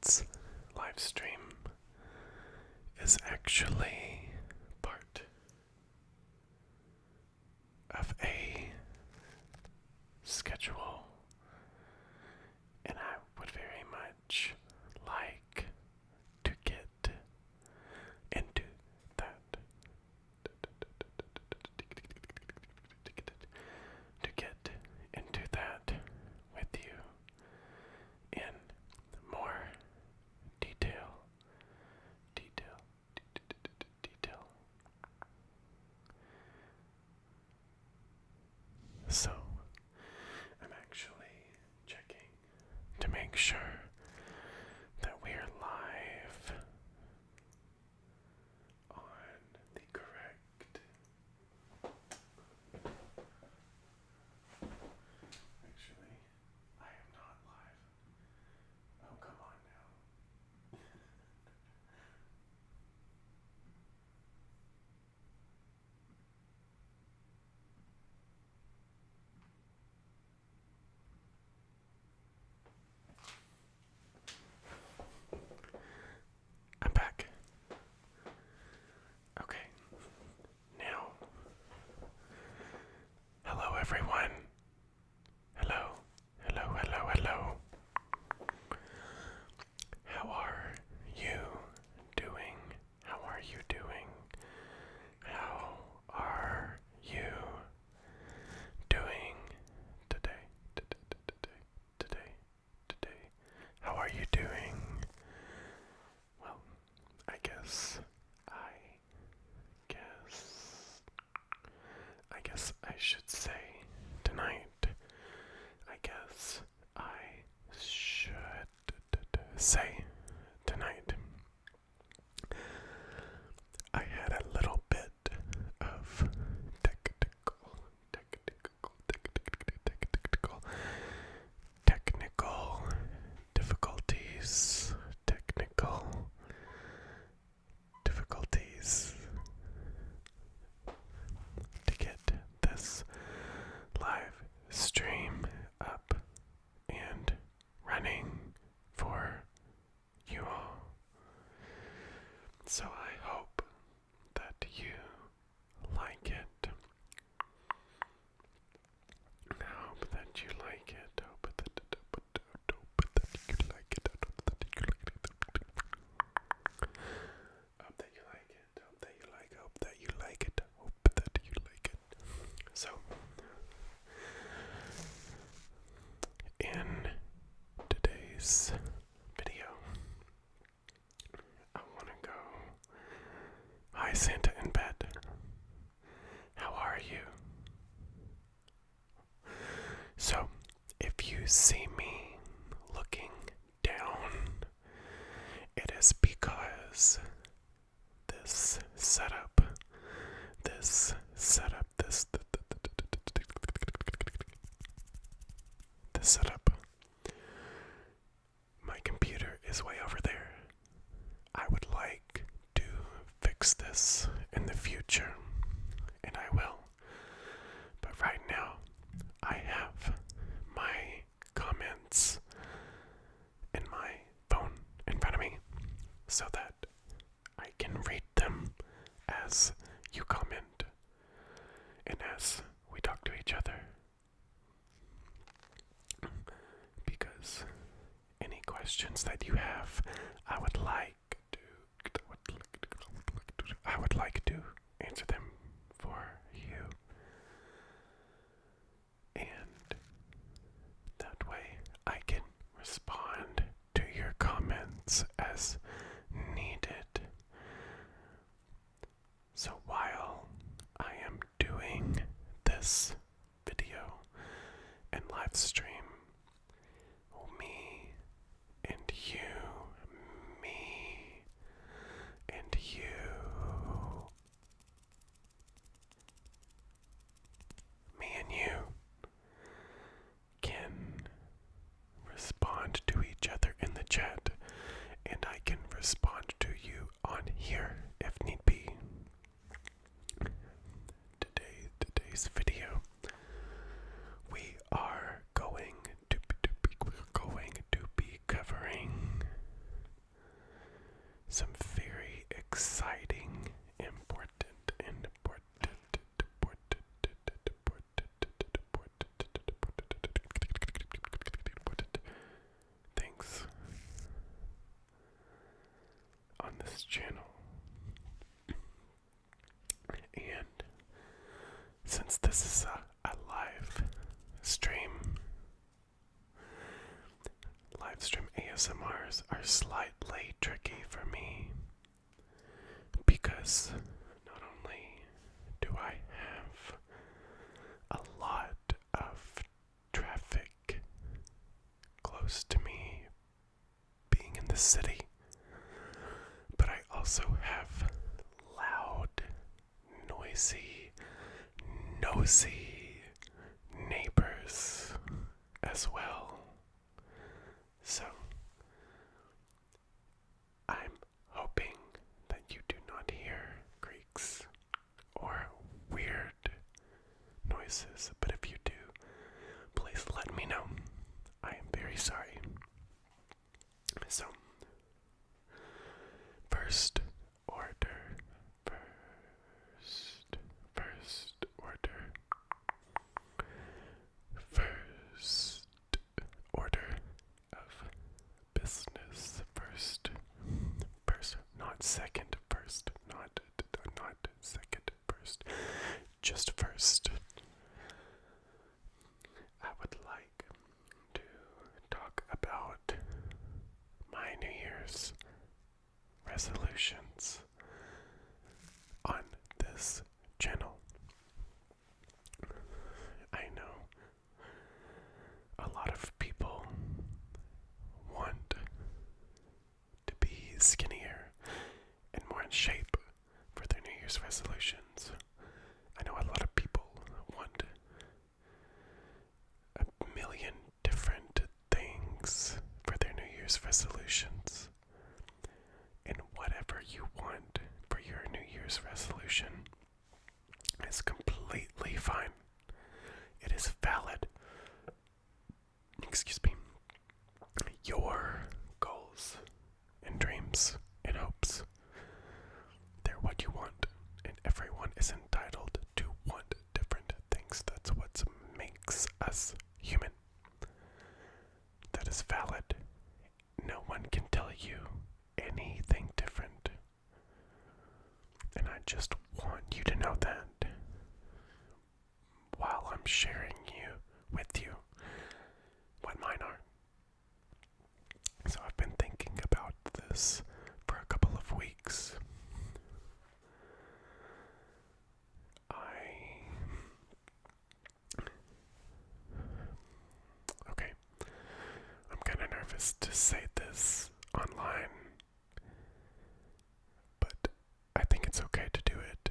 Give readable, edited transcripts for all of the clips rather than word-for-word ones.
tonight's live stream is actually part of a schedule, and I would very much like to get into that. To get into that with you in more detail. So, I'm actually checking to make sure that we are live on the correct. Actually, I am not live. Oh, come on now. I'm back. Okay. Now, hello everyone. Hello. How are you doing? How are you doing? How are you doing today? Today. How are you doing? Well, I guess I should say tonight. I guess I should say tonight. I had a little bit of technical difficulties to get this live stream up and running for you all. So I hope that you like it. I hope that you like it. Hope that you like it. Hope that you like it. Hope that you like it. Hope that you like it. Hope that you like it. Hope that you like it. So, in today's video, I want to go, hi Santa in bed. How are you? So, if you see me looking down, it is because this setup, my computer is way over there. I would like to fix this in the future, and I will. But right now, I have my comments in my phone in front of me so that I can read them as you comment and as we talk to each other. Because any questions that you have, I would like to answer them for you. And that way I can respond to your comments as needed. So while I am doing this video and live stream, me and you can respond to each other in the chat, and I can respond to you on here if need be. Today's video, we are going to be covering exciting, important things on this channel. And since this is a live stream ASMRs are slightly tricky for me because not only do I have a lot of traffic close to me being in the city, but I also have loud, noisy, nosy neighbors as well. So I'm hoping that you do not hear creaks or weird noises, but if you do, please let me know. I am very sorry. So, first order of business. First, not second, first, not second, first, just first. I would like to talk about my New Year's resolutions on this channel. I know a lot of people want to be skinnier and more in shape for their New Year's resolutions. I know a lot of people want a million different things for their New Year's resolutions. And whatever you want for your New Year's resolution is completely fine. It is valid. Excuse me. Your goals and dreams and hopes, they're what you want, and everyone is entitled to want different things. That's what makes us human. That is valid. No one can tell you anything different. And I just want you to know that while I'm sharing with you what mine are. So I've been thinking about this for a couple of weeks. Okay, I'm kind of nervous to say this online, but I think it's okay to do it.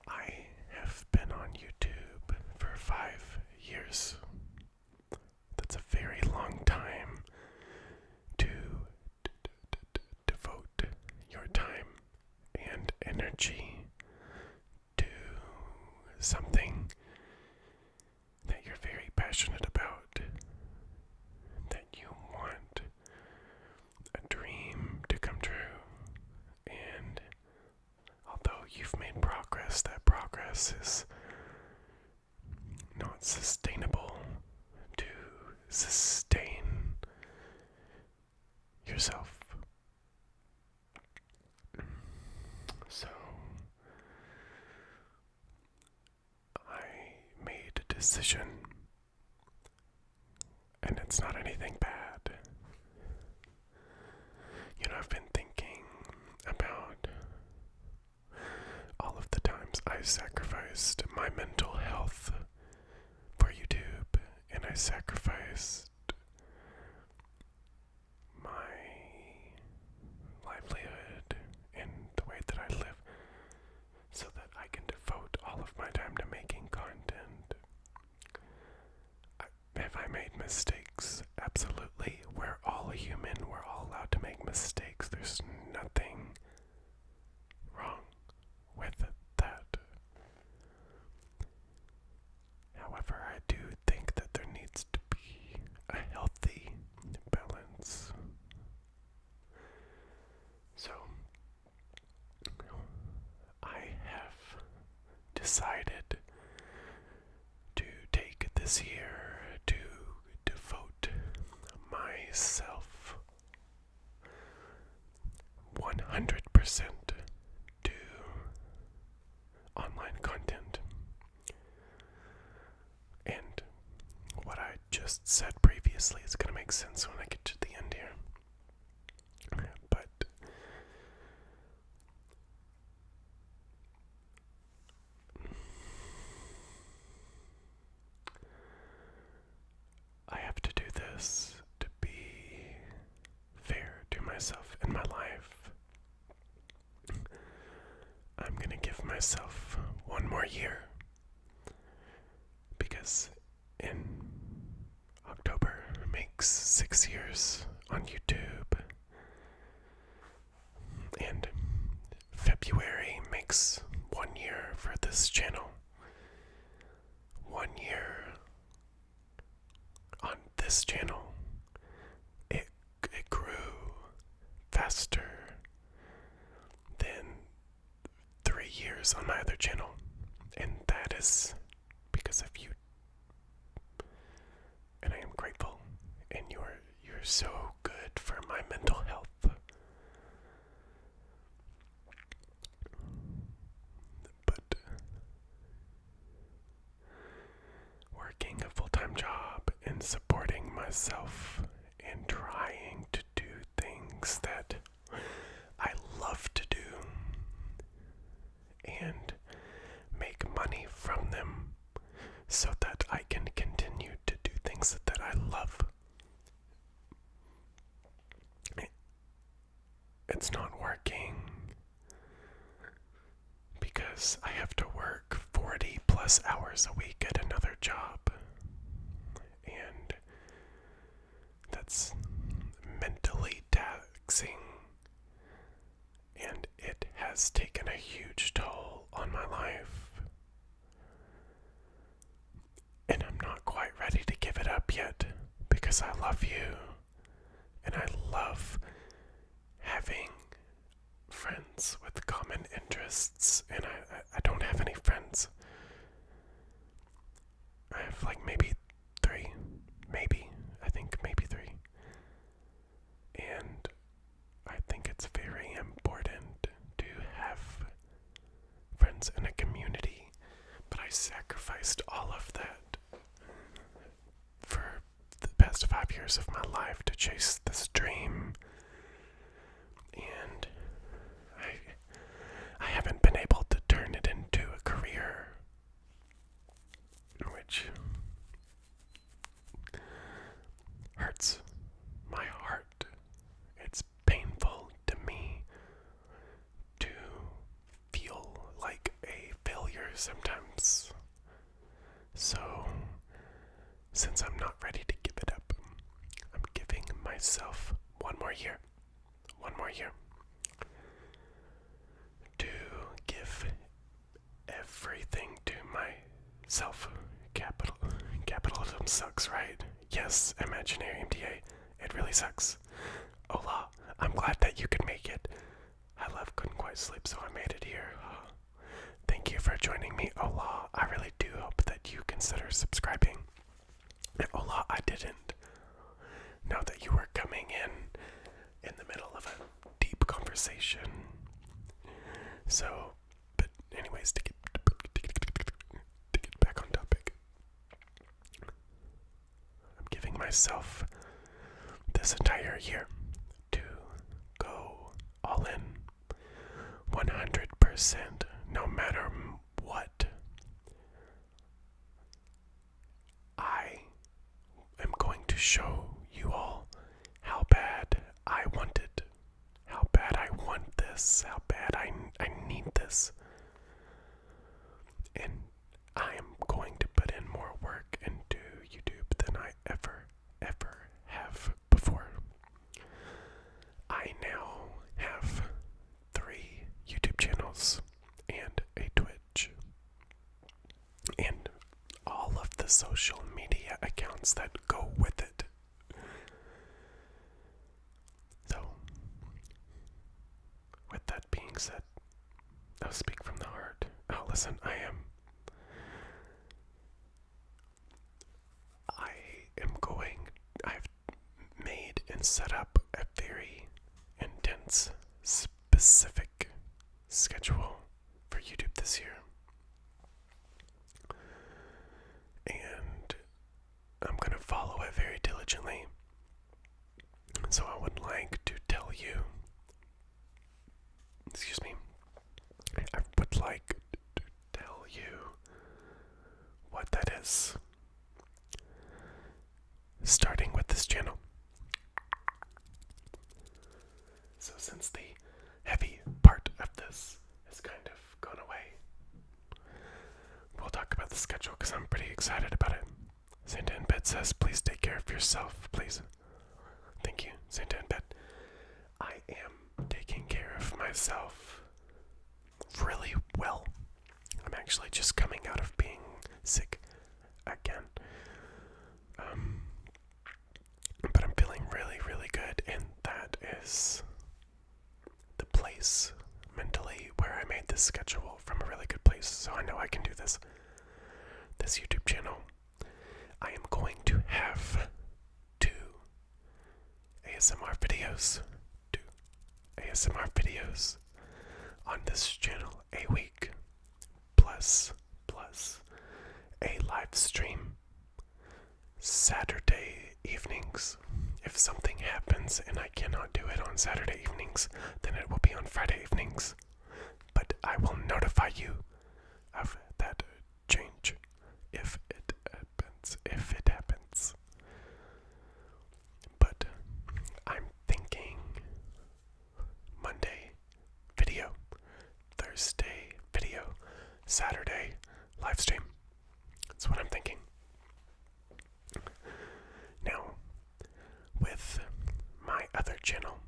I have been on YouTube for 5 years. That's a very long time to devote your time and energy to something that you're very passionate about, that you want a dream to come true. And although you've made progress, that progress is not sustainable to sustain yourself. So I made a decision, and it's not anything bad. You know, I've been thinking about all of the times I sacrificed my mental health for YouTube, and I sacrificed my livelihood and the way that I live so that I can devote all of my time to making content. Have I made mistakes? Absolutely. We're all human. We're all allowed to make mistakes. There's nothing wrong with that. However, I do think that there needs to be a healthy balance this year to devote myself 100% to online content. And what I just said previously is going to make sense when I get to the end here. But I have to do this to be fair to myself in my life. I'm going to give myself one more year, because in October makes 6 years on YouTube, and February makes 1 year for this channel. 1 year on this channel. It grew faster than 3 years on my other channel, and that is because of you. And I am grateful, and you're so good for my mental health. But working a full-time job and supporting myself and trying to do things that I love to do and make money from them so that I can continue to do things that I love. It's not working because I have to work 40 plus hours a week at another job, and that's mentally taxing, and it has taken a huge toll on my life, and I'm not quite ready to give it up yet, because I love you, and I love having friends with common interests, and I don't have any friends. I have like maybe 3, I think maybe 3. And I think it's very important to have friends in a community, but I sacrificed all of that for the past 5 years of my life to chase this dream, and I haven't been able to turn it into a career, which hurts my heart. It's painful to me to feel like a failure sometimes. So, since I'm not ready to give it up, I'm giving myself one more year to give everything to myself. Capitalism sucks, right? Yes, imaginary MDA, it really sucks. Hola, I'm glad that you could make it. I love couldn't quite sleep, so I made it here. Thank you for joining me, Hola. I really do hope that you consider subscribing. Hola, I didn't know that you were coming in the middle of a deep conversation. So, but anyways, to get back on topic, I'm giving myself this entire year to go all in 100%, no matter what. I am going to show you all how bad I want it, how bad I want this, how bad I need this. And I am going to put in more work into YouTube than I ever have before. I now have 3 YouTube channels and a Twitch, and all of the social media accounts that go with it. So, with that being said, I'll speak from the heart. Oh, listen, I've made and set up a very intense, specific schedule for YouTube this year. And I'm going to follow it very diligently. So I would like to tell you, I would like to tell you what that is. Starting with this channel. So since the heavy part of this has kind of gone away, we'll talk about the schedule because I'm pretty excited about it. Santa in Bed says, please take care of yourself, please. Thank you, Santa in Bed. I am taking care of myself really well. I'm actually just coming out of being sick again. But I'm feeling really, really good, and that is the place mentally where I made this schedule from a really good place, so I know I can do this. This YouTube channel, I am going to have 2 ASMR videos on this channel a week, plus a live stream Saturday evenings. If something happens and I cannot do it on Saturday evenings, then it will be on Friday evenings. But I will notify you of that change if it happens. But I'm thinking Monday video, Thursday video, Saturday live stream. That's what I'm thinking. Now, with my other channel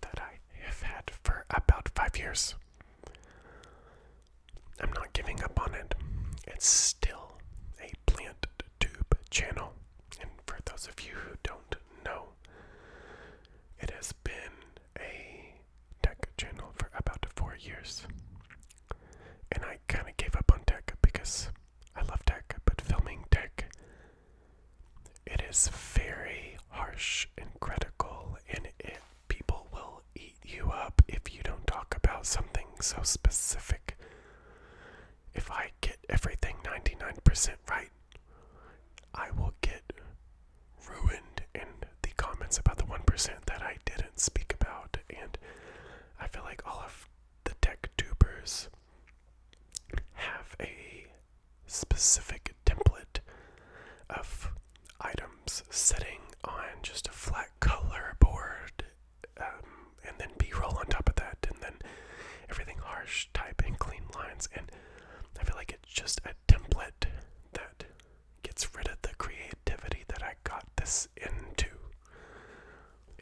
that I have had for about 5 years, I'm not giving up on it. It's still a plant tube channel. And for those of you who don't know, it has been a tech channel for about 4 years. And I kind of gave up on tech because I love tech, but filming tech, it is very harsh and critical, and people will eat you up if you don't talk about something so specific. If I get everything 99% right, I will get ruined in the comments about the 1% that I didn't speak about, and I feel like all of the tech tubers have a specific template of items sitting on just a flat color board, and then B-roll on top of that, and then everything harsh type and clean lines, and I feel like it's just a template that gets rid of the creativity that I got this into,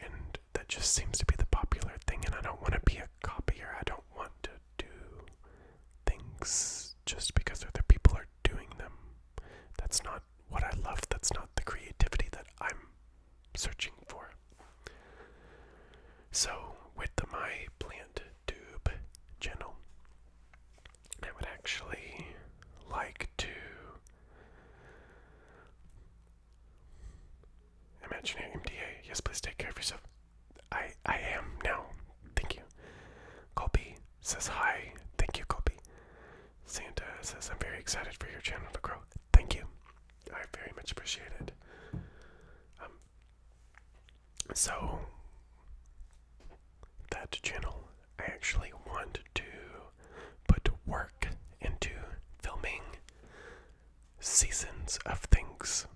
and that just seems to be the popular thing, and I don't want to be a copier. I don't want to do things just because other people are doing them. That's not what I love. That's not the creativity that I'm searching for. So, with my plant tube channel, I would actually like to imaginary MDA. Yes, please take care of yourself. I am now. Thank you. Colby says hi. Thank you, Colby. Santa says, I'm very excited for your channel to grow. Thank you. I very much appreciate it. So, that channel, I actually want to put work into filming seasons of things.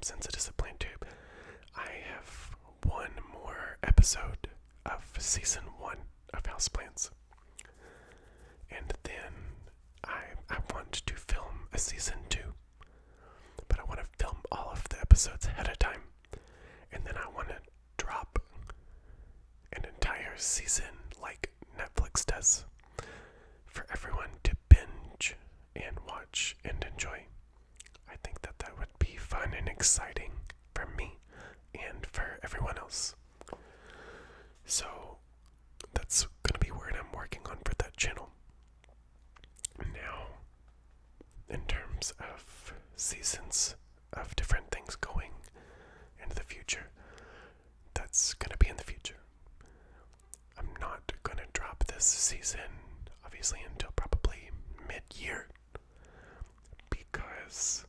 Since it is a plant tube, I have one more episode of season 1 of Houseplants. And then I want to film a season 2. But I want to film all of the episodes ahead of time. And then I want to drop an entire season like Netflix does for everyone to binge and watch and enjoy. I think that that would be fun and exciting for me and for everyone else. So that's going to be what I'm working on for that channel. Now, in terms of seasons of different things going into the future. That's going to be in the future. I'm not going to drop this season, obviously, until probably mid-year, because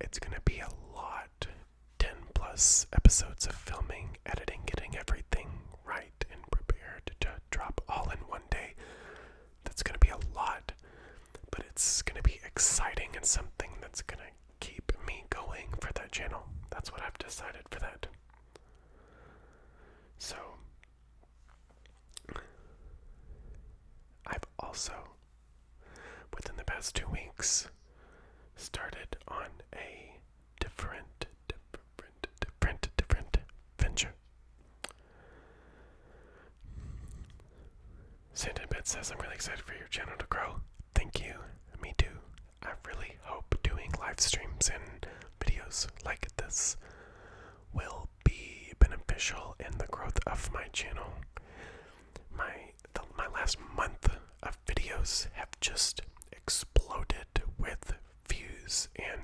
it's going to be a lot. 10 plus episodes of filming, editing, getting everything right and prepared to drop all in one day. That's going to be a lot, but it's going to be exciting and something that's going to keep me going for that channel. That's what I've decided for that. So, I've also, within the past 2 weeks, started on a different venture. Sandinbit says, I'm really excited for your channel to grow. Thank you. Me too. I really hope doing live streams and videos like this will be beneficial in the growth of my channel. My last month of videos have just exploded with views, and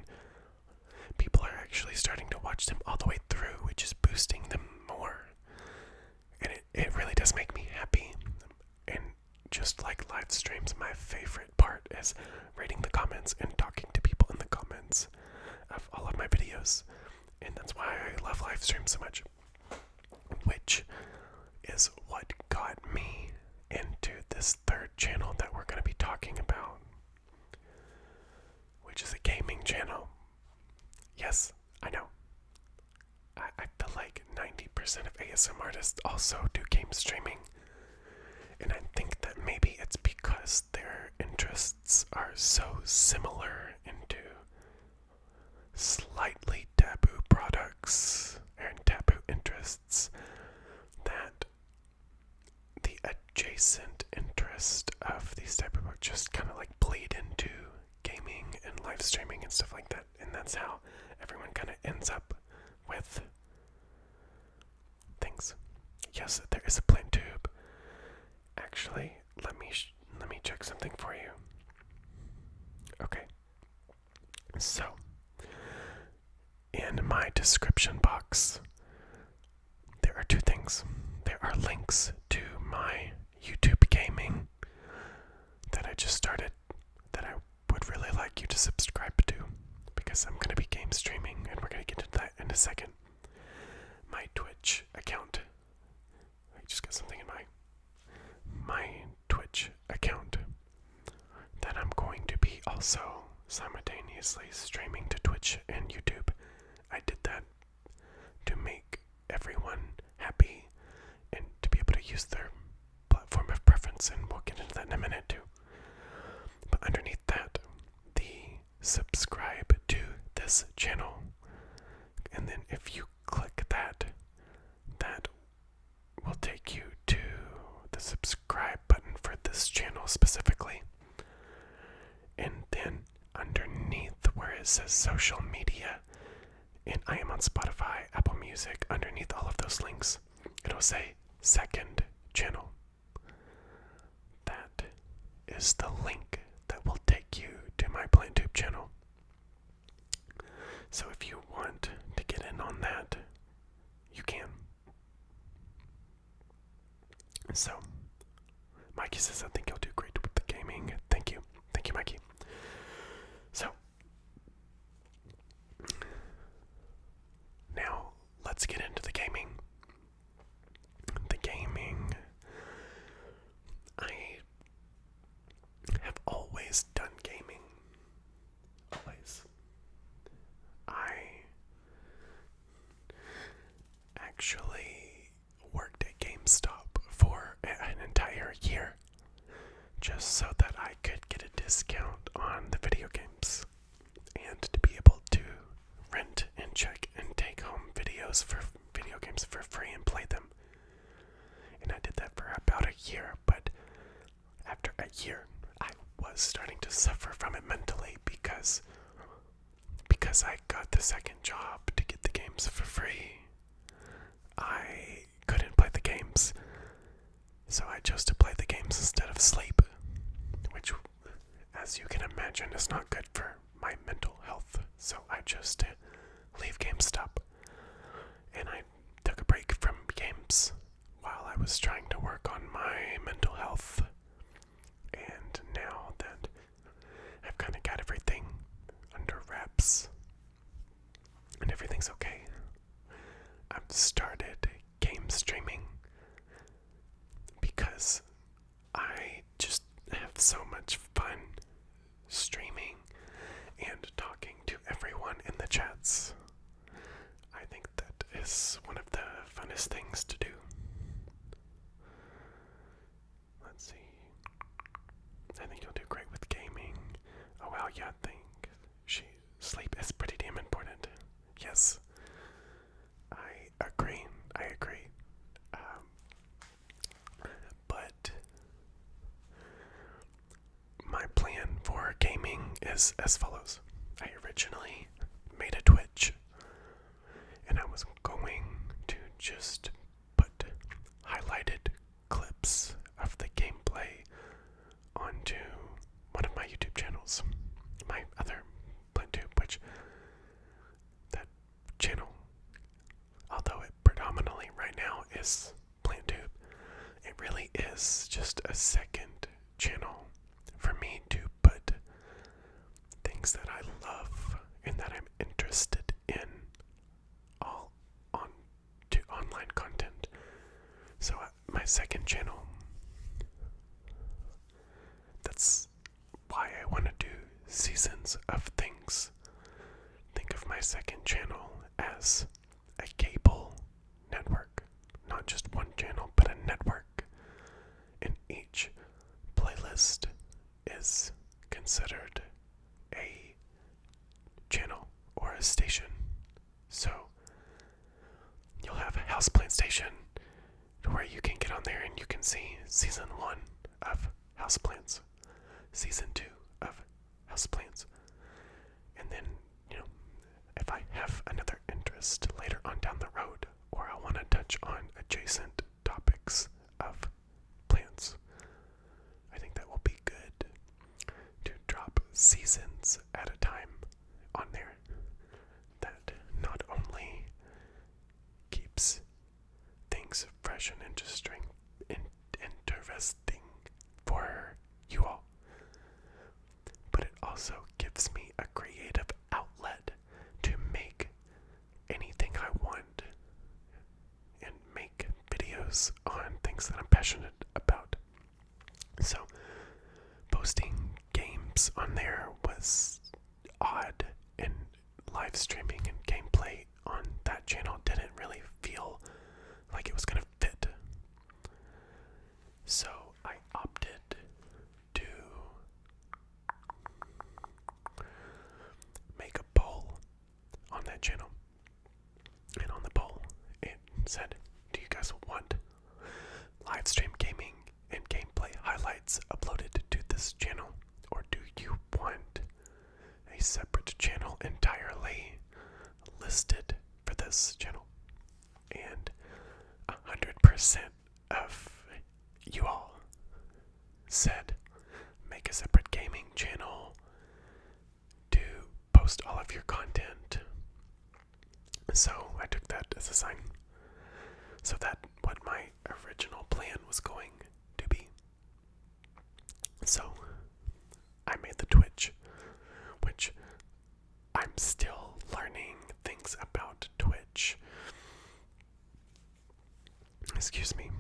people are actually starting to watch them all the way through, which is boosting them more. And it really does make me happy. And just like live streams, my favorite part is reading the comments and talking to people in the comments of all of my videos. And that's why I love live streams so much, which is what got me into this third channel that we're going to be talking about, which is a gaming channel. Yes, I know. I feel like 90% of ASM artists also do game streaming, and I think that maybe it's because their interests are so similar into slightly taboo products and taboo interests that the adjacent interest of these type of books just kind of like bleed into gaming and live streaming and stuff like that. And that's how everyone kind of ends up with things. Yes, there is a plant tube. Actually, let me check something for you. Okay. So, in my description box, there are 2 things. There are links to my YouTube gaming that I just started that I would really like you to subscribe to, because I'm going to be game streaming, and we're going to get into that in a second. My Twitch account. I just got something in my Twitch account that I'm going to be also simultaneously streaming to Twitch and YouTube. I did that to make everyone happy and to be able to use their platform of preference, and we'll get into that in a minute too. But underneath that, the subscribe to this channel, and then if you click that, that will take you to the subscribe button for this channel specifically. And then underneath where it says social media, and I am on Spotify, Apple Music, underneath all of those links, it'll say second channel. That is the link that will take you to my PlantTube channel. So if you want to get in on that, you can. So, Mikey says, I think you'll do great with the gaming. Thank you. Thank you, Mikey. So, now let's get into the gaming. The gaming. I have always done gaming. Always. I actually worked at GameStop for an entire year just so that I could get a discount on the video games and to be able to rent and check and take home video games for free and play them. And I did that for about a year, but after a year I was starting to suffer from it mentally because I got the second job to get the games for free. I couldn't play the games, so I chose to play the games instead of sleep, which, as you can imagine, is not good for my mental health. So I I chose to leave GameStop. And I took a break from games while I was trying to work on my mental health. And now that I've kind of got everything under wraps and everything's okay, I've started game streaming because I just have so much fun streaming and talking to everyone in the chats. I think that is one of the funnest things to do. Let's see. I think you'll do great with gaming. Oh wow, yeah, I think sleep is pretty damn important. Yes. I agree. But my plan for gaming is as follows. I originally made a Twitch, and I was going to just put highlighted clips of the gameplay onto one of my YouTube channels, my other PlantTube, which that channel, although it predominantly right now is PlantTube, it really is just a second channel for me to put things that I love and that I'm interested in all on to online content. So my second channel, that's why I want to do seasons of things. Think of my second channel as a cable network, not just one channel, but a network. And each playlist is considered a channel or a station. So you'll have a Houseplant Station where you can get on there and you can see season 1 of Houseplants, season 2 of Houseplants. And then, if I have another interest later on down the road, or I want to touch on adjacent topics of plants, I think that will be good to drop seasons at a time on there. That not only keeps things fresh and interesting for you all, but it also gives me a creative outlet to make anything I want and make videos on things that I'm passionate about. So posting games on there was odd, and live streaming and gameplay on that channel didn't really feel like it was gonna fit. So I opted to make a poll on that channel. And on the poll, it said, do you guys want live stream gaming and gameplay highlights uploaded to this channel? Or do you want a separate channel entirely listed for this channel? And 100% of you all said make a separate gaming channel to post all of your content. So I took that as a sign. So that what my original plan was going to be. So I made the Twitch, which I'm still learning things about Twitch. Excuse me.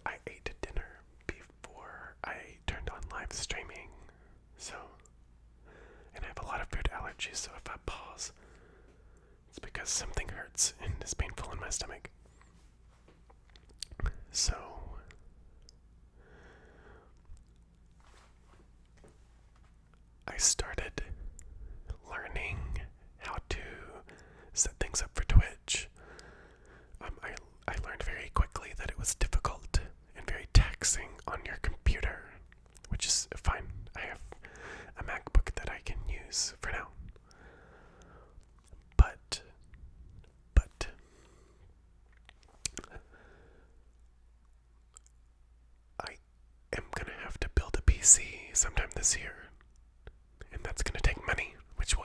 I ate dinner before I turned on live streaming. So, and I have a lot of food allergies, so if I pause, it's because something hurts and is painful in my stomach. So, I started learning how to set things up for Twitch. I learned very quickly that it was difficult and very taxing on your computer, which is fine. I have a MacBook that I can use for now. But I am gonna have to build a PC sometime this year, and that's gonna take money, which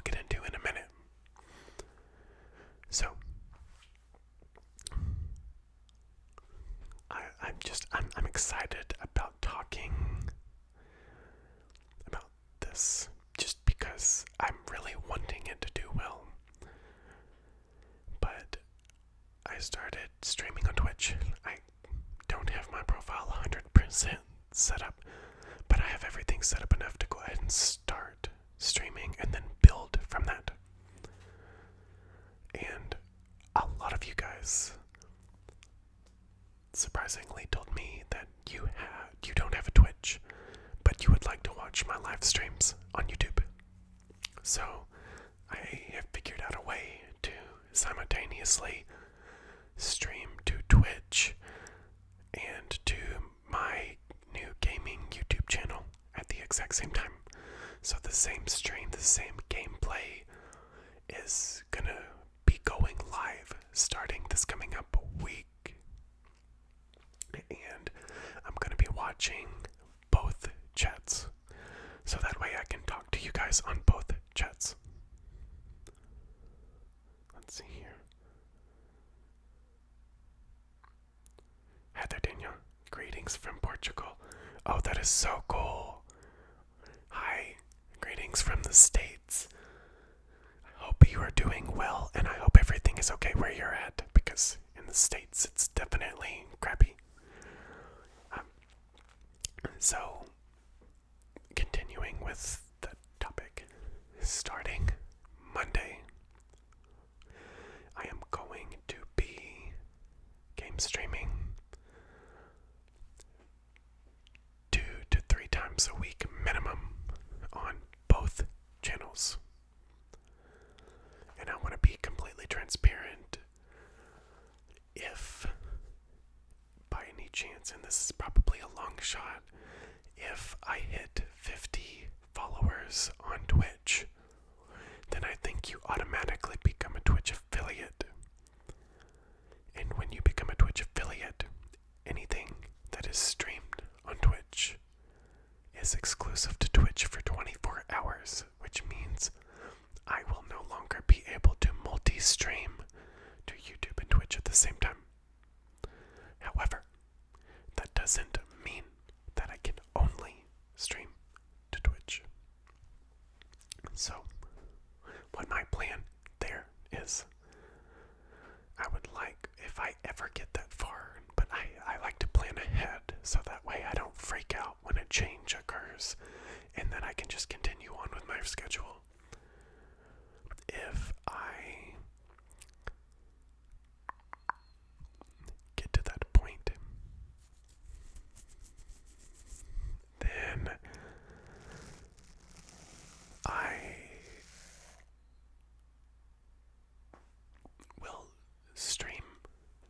guys surprisingly told me that you don't have a Twitch, but you would like to watch my live streams on YouTube. So I have figured out a way to simultaneously stream to Twitch and to my new gaming YouTube channel at the exact same time. So the same stream, the same gameplay is gonna be going live starting this coming up week. And I'm gonna be watching both chats, so that way I can talk to you guys on both chats. Let's see here. Heather Daniel, greetings from Portugal. Oh, that is so cool. Hi, greetings from the States. I hope you are doing well, and I hope everything is okay where you're at, because in the States it's definitely crappy. So, continuing with the topic, starting Monday, I am going to be game streaming 2 to 3 times a week minimum on both channels. And I want to be completely transparent. If by any chance, and this is probably a long shot, if I hit 50 followers on Twitch, then I think you automatically become a Twitch affiliate. And when you become a Twitch affiliate, anything that is streamed on Twitch is exclusive to Twitch for 24 hours, which means I will no longer be able to multi-stream to YouTube and Twitch at the same time. However, that doesn't mean that I can only stream to Twitch. So, what my plan there is, I would like, if I ever get that far, but I like to plan ahead, so that way I don't freak out when a change occurs, and then I can just continue on with my schedule. If I get to that point, then I will stream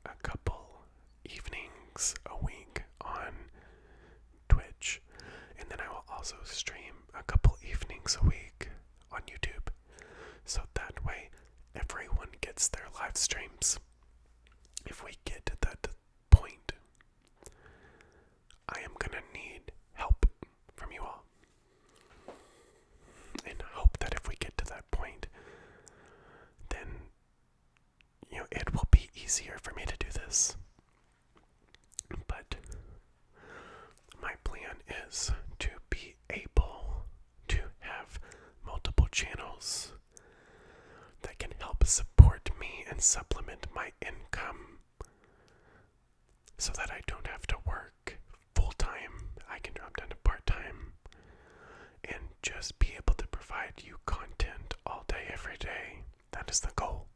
a couple evenings a week on Twitch, and then I will also stream a couple evenings a week on YouTube, so that way everyone gets their live streams. If we get to that point, I am gonna need help from you all, and hope that if we get to that point, then it will be easier for me to do this. But my plan is to be able to have multiple channels that can help support me and supplement my income, so that I don't have to work full-time. I can drop down to part-time and just be able to provide you content all day, every day. That is the goal.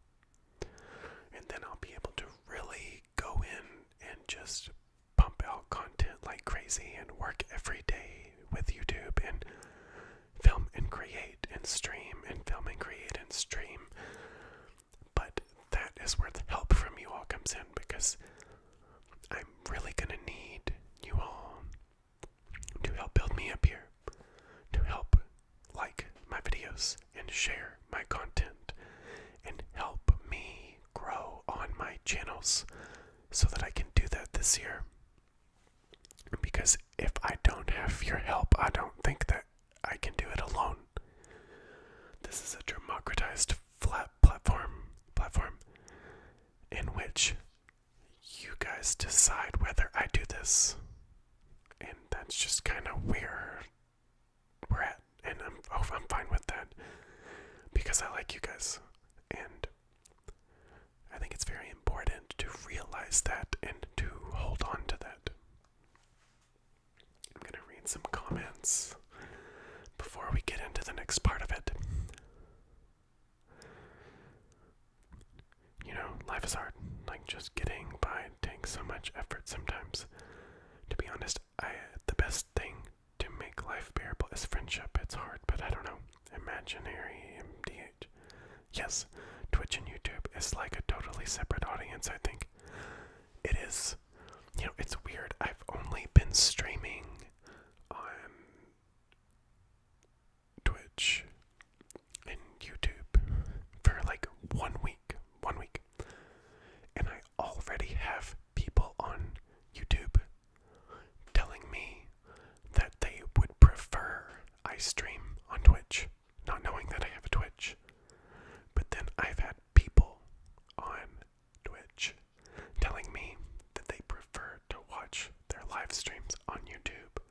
And then I'll be able to really go in and just pump out content like crazy and work every day with YouTube and film and create and stream and film and create and stream. But that is where the help from you all comes in, because I'm really gonna need you all to help build me up here, to help like my videos and share my content and help me grow on my channels, so that I can do that this year. Because if I don't have your help, I don't think that I can do it alone. This is a democratized flat platform in which you guys decide whether I do this. And that's just kind of where we're at. And I'm fine with that, because I like you guys. And I think it's very important to realize that and to hold on to that. I'm going to read some comments before we get into the next part of it. Life is hard. Like, just getting by takes so much effort sometimes. To be honest, the best thing to make life bearable is friendship. It's hard, but I don't know. Imaginary MDH. Yes, Twitch and YouTube is like a totally separate audience, I think. It is. It's weird. I've only been streaming on Twitch and YouTube for like 1 week. 1 week. And I already have people on YouTube telling me that they would prefer I stream on Twitch, not knowing that I have a Twitch. But then I've had people on Twitch telling me that they prefer to watch their live streams on YouTube,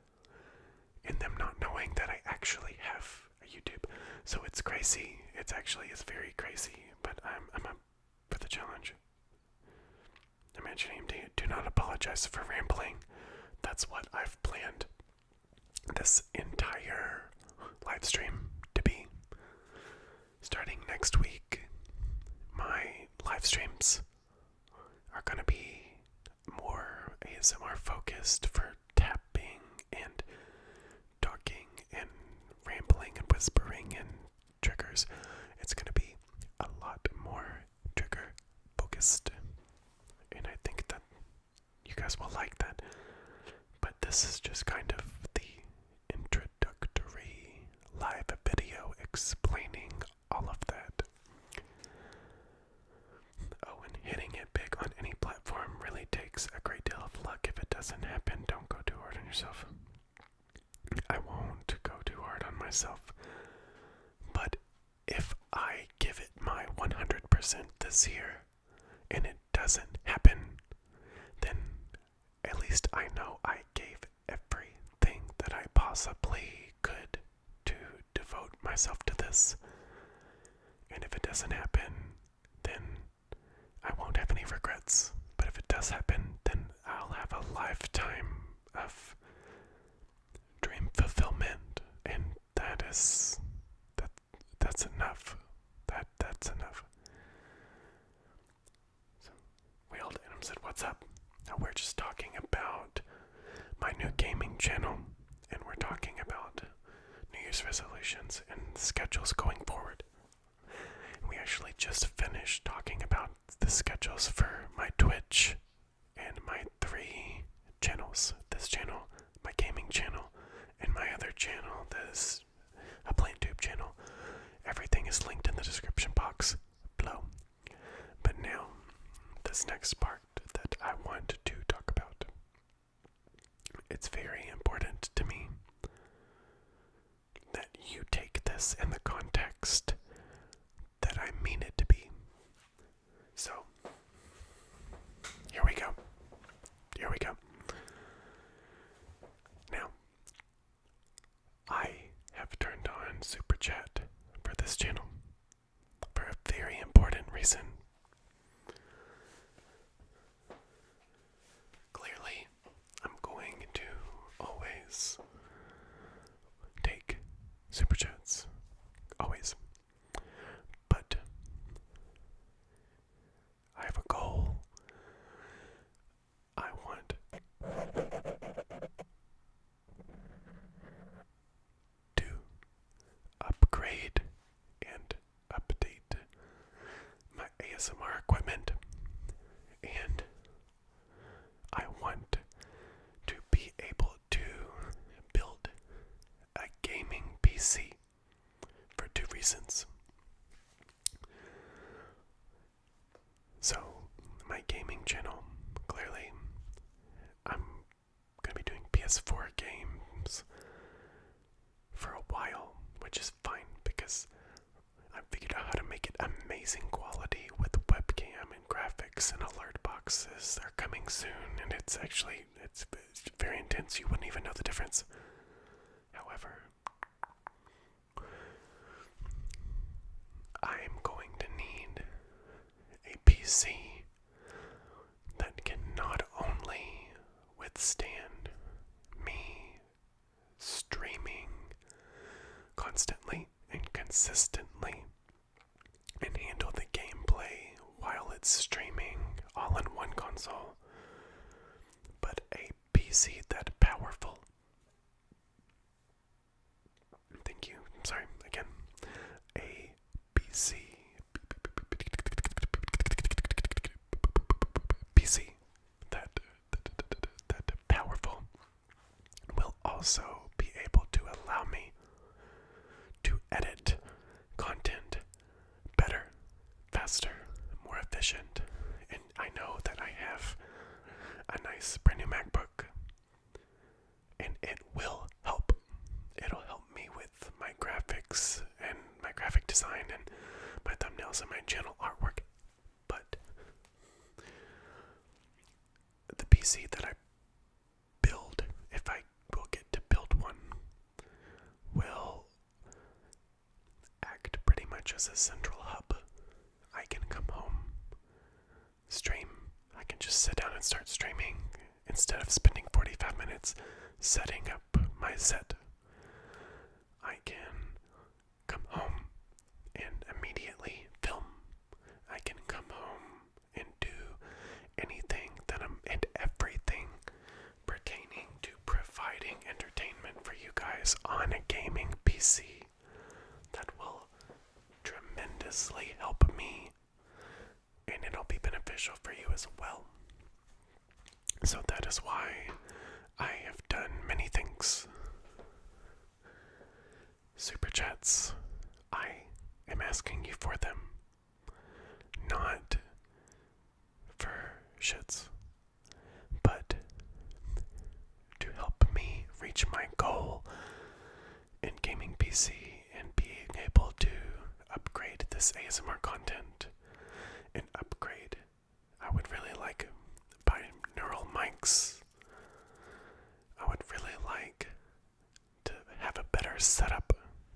and them not knowing that I actually have a YouTube. So it's crazy. It's very crazy, but I'm up for the challenge. Imagining, do not apologize for rambling. That's what I've planned this entire live stream to be. Starting next week, my live streams are going to be more ASMR focused for tapping and talking and rambling and whispering and triggers. It's going to be a lot more trigger focused, and I think that you guys will like that. But this is just kind of the introductory live video explaining all of that. Oh, and hitting it big on any platform really takes a great deal of luck. If it doesn't happen, don't go too hard on yourself. I won't go too hard on myself. But if I give it my 100% this year, and it doesn't happen, then at least I know I gave everything that I possibly could to devote myself to this. And if it doesn't happen, then I won't have any regrets. But if it does happen, then I'll have a lifetime of dream fulfillment, and that's enough. That's enough. So, Wheeled Adam said, "What's up?" Now we're just talking about my new gaming channel, and we're talking about New Year's resolutions and schedules going forward. We actually just finished talking about the schedules for my Twitch and my 3 channels. This channel, my gaming channel, and my other channel, this a PlantTube channel. Everything is linked in the description box below. But now, this next part that I want to talk about. It's very important to me that you take this in the context that I mean it to be. So, here we go. Now, I have turned on Super Chat for this channel for a very important reason. Clearly, I'm going to always take Super Chats. Always. But I have a goal. I want to upgrade and update my ASMR equipment, and I want to be able to build a gaming PC for 2 reasons. So, my gaming channel, clearly, I'm going to be doing PS4 games for a while, which is fine because I figured out how to make it amazing quality with webcam and graphics and alert boxes. They're coming soon, and it's very intense. You wouldn't even know the difference. However, I'm going to need a PC that can not only withstand me streaming constantly and consistently and handle the gameplay while it's streaming all-in-one console, but a PC that powerful. Thank you. I'm sorry. Again, a PC. PC that powerful will also be able to allow me to edit content better, faster, more efficient. And I know that I have a nice brand new MacBook, and it will help. It'll help me with my graphics and my graphic design and my thumbnails and my channel artwork. But the PC that I build, if I will get to build one, will act pretty much as a central hub. I can come home, stream. I can just sit down and start streaming instead of spending 45 minutes setting up my set. I can come home and immediately film. I can come home and do anything and everything pertaining to providing entertainment for you guys on a gaming PC that will tremendously help me, and it'll be beneficial for you as well. So that is why I have done many things. Super chats, I am asking you for them, not for shits, but to help me reach my goal in gaming PC and being able to upgrade this ASMR content and upgrade. I would really like binaural mics. I would really like to have a better setup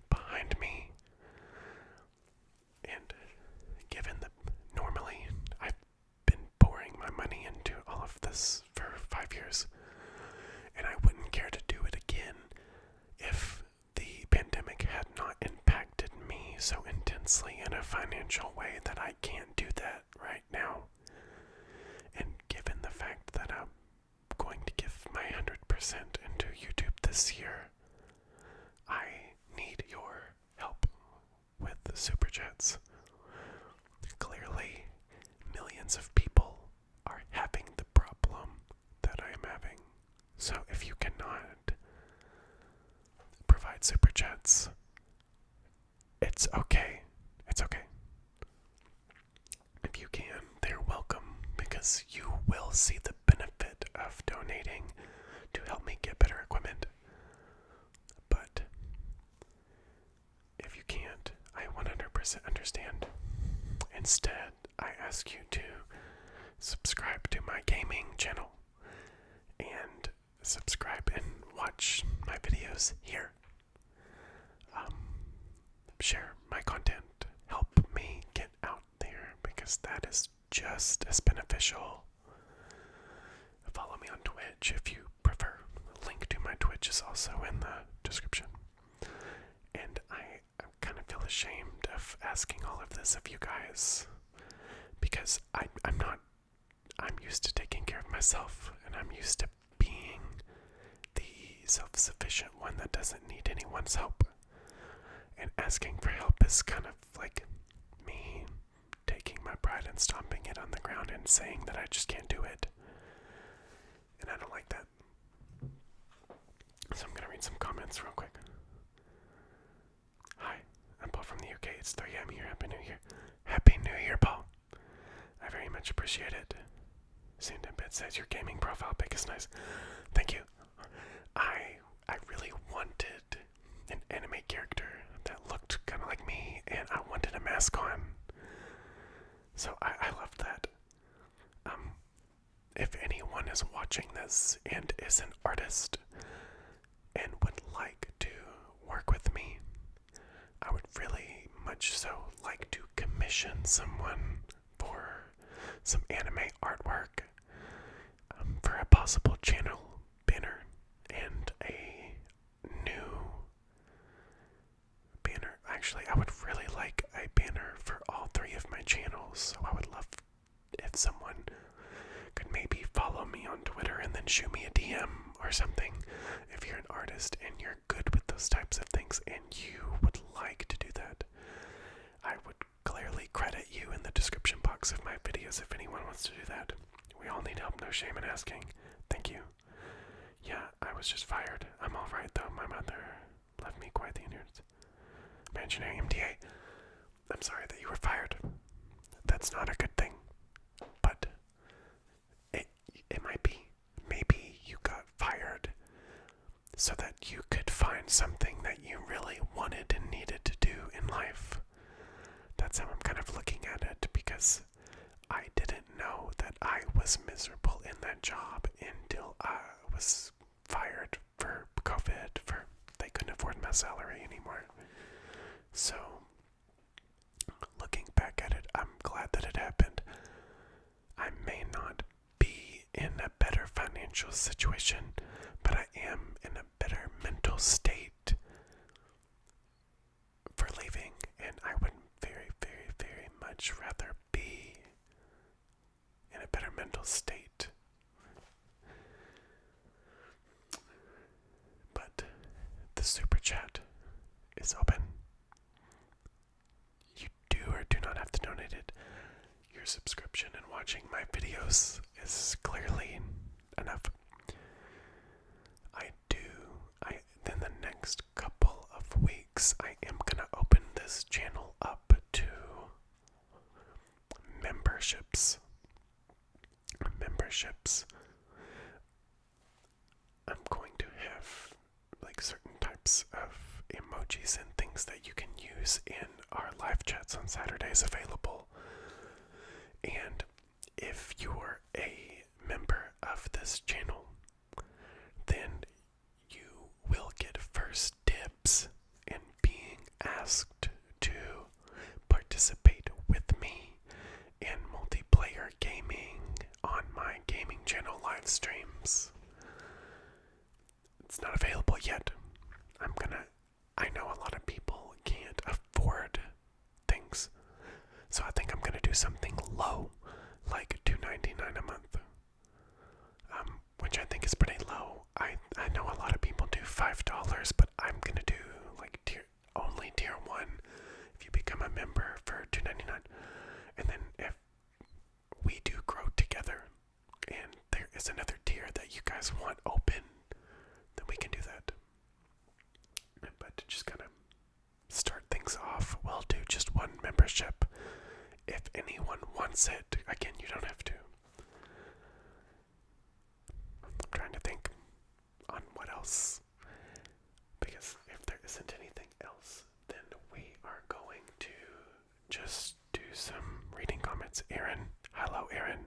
behind me. And given that normally I've been pouring my money into all of this for 5 years, and I wouldn't care to do it again if the pandemic had not impacted me so intensely in a financial way that I can't do that right now. And given the fact that I'm going to give my 100% into YouTube this year, I need your help with the super chats. Clearly, millions of people are having the problem that I am having. So if you cannot provide super chats, it's okay. It's okay. If you can, they're welcome, because you will see the benefit of donating to help me get better equipment. But if you can't, I 100% understand. Instead, I ask you to subscribe to my gaming channel and subscribe and watch my videos here. Share my content. Help me get out there, because that is just as beneficial. Follow me on Twitch if you prefer. A link to my Twitch is also in the description. And I kind of feel ashamed of asking all of this of you guys, because I'm used to taking care of myself, and I'm used to being the self-sufficient one that doesn't need anyone's help. And asking for help is kind of like me taking my pride and stomping it on the ground and saying that I just can't do it. And I don't like that. So I'm going to read some comments real quick. Hi, I'm Paul from the UK. It's 3 a.m. here. Happy New Year. Happy New Year, Paul. I very much appreciate it. Sandinbit says your gaming profile pic is nice. Thank you. I really wanted an anime character that looked kind of like me, and I wanted a mask on. So I love that. If anyone is watching this and is an artist and would like to work with me, I would really much so like to commission someone for some anime artwork, for a possible channel banner and a new banner. Actually, I would really like a banner for all 3 of my channels, so I would love if someone Twitter and then shoot me a DM or something. If you're an artist and you're good with those types of things and you would like to do that, I would clearly credit you in the description box of my videos if anyone wants to do that. We all need help, no shame in asking. Thank you. Yeah, I was just fired. I'm alright though. My mother left me quite the inheritance. Imaginary MDA. I'm sorry that you were fired. That's not a good thing. But it might be. Maybe you got fired so that you could find something that you really wanted and needed to do in life. That's how I'm kind of looking at it, because I didn't know that I was miserable in that job until I was fired for COVID, for they couldn't afford my salary anymore. So, looking back at it, I'm glad that it happened. I may not be in a better financial situation, but I am in a better mental state for leaving, and I would very, very, very much rather be in a better mental state. But the super chat is open. You do or do not have to donate it. Your subscription and watching my videos is clearly enough. Then the next couple of weeks, I am gonna open this channel up to memberships. I'm going to have like certain types of emojis and things that you can use in our live chats on Saturdays available. And if you're a member of this channel, then you will get first dibs in being asked to participate with me in multiplayer gaming on my gaming channel live streams. It's not available yet. I know a lot of people can't afford things, so I think I'm gonna do something low, like $2.99 a month, which I think is pretty low. I know a lot of people do $5, but I'm gonna do like only tier 1 if you become a member for $2.99, and then if we do grow together and there is another tier that you guys want open, then we can do that. But to just kind of start things off, we'll do just one membership. If anyone wants it, again, you don't have to. I'm trying to think on what else, because if there isn't anything else, then we are going to just do some reading comments. Aaron, hello Aaron.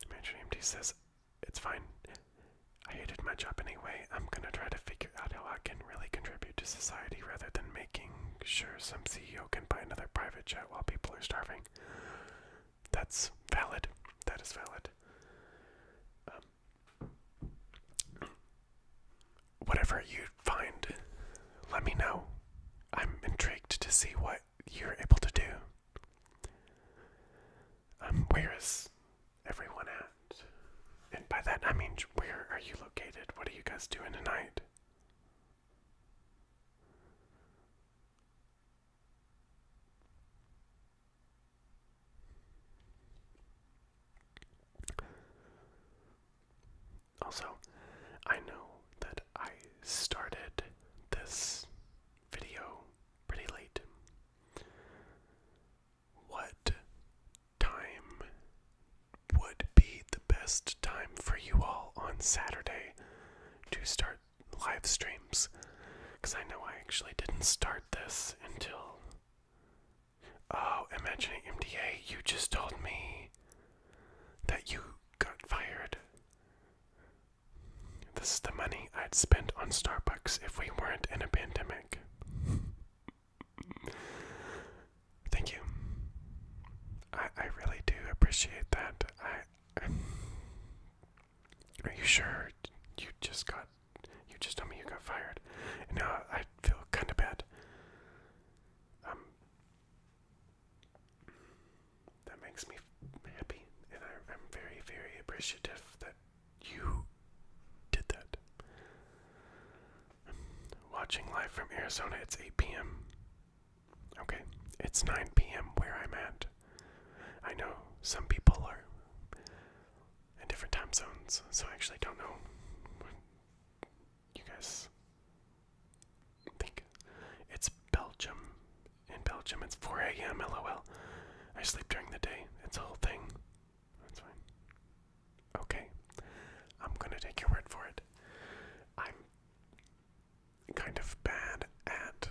Imaginary MD says, it's fine. I hated my job anyway. I'm gonna try to figure out how I can really contribute to society rather than making sure some CEO can buy another private jet while people are starving. That's valid. That is valid. Whatever you find, let me know. I'm intrigued to see what you're able to do. Where is everyone at? And by that I mean, where are you located? What are you guys doing tonight? Also, I know that I started this video pretty late. What time would be the best time for you all on Saturday to start live streams? Because I know I actually didn't start this until... Oh, Imaginary MDA, you just told me that you got fired. This is the money I'd spend on Starbucks if we weren't in a pandemic. Thank you. I really do appreciate that. Are you sure you just told me you got fired? And now I feel kind of bad. That makes me happy, and I'm very, very appreciative appreciative that you did that. Watching live from Arizona, it's 8 p.m. Okay, it's 9 p.m. where I'm at. I know some people are in different time zones, so I actually don't know what you guys think. It's Belgium. In Belgium, it's 4 a.m. LOL. I sleep during the day. It's a whole thing. That's fine. Okay, I'm gonna take your word for it. I'm kind of bad at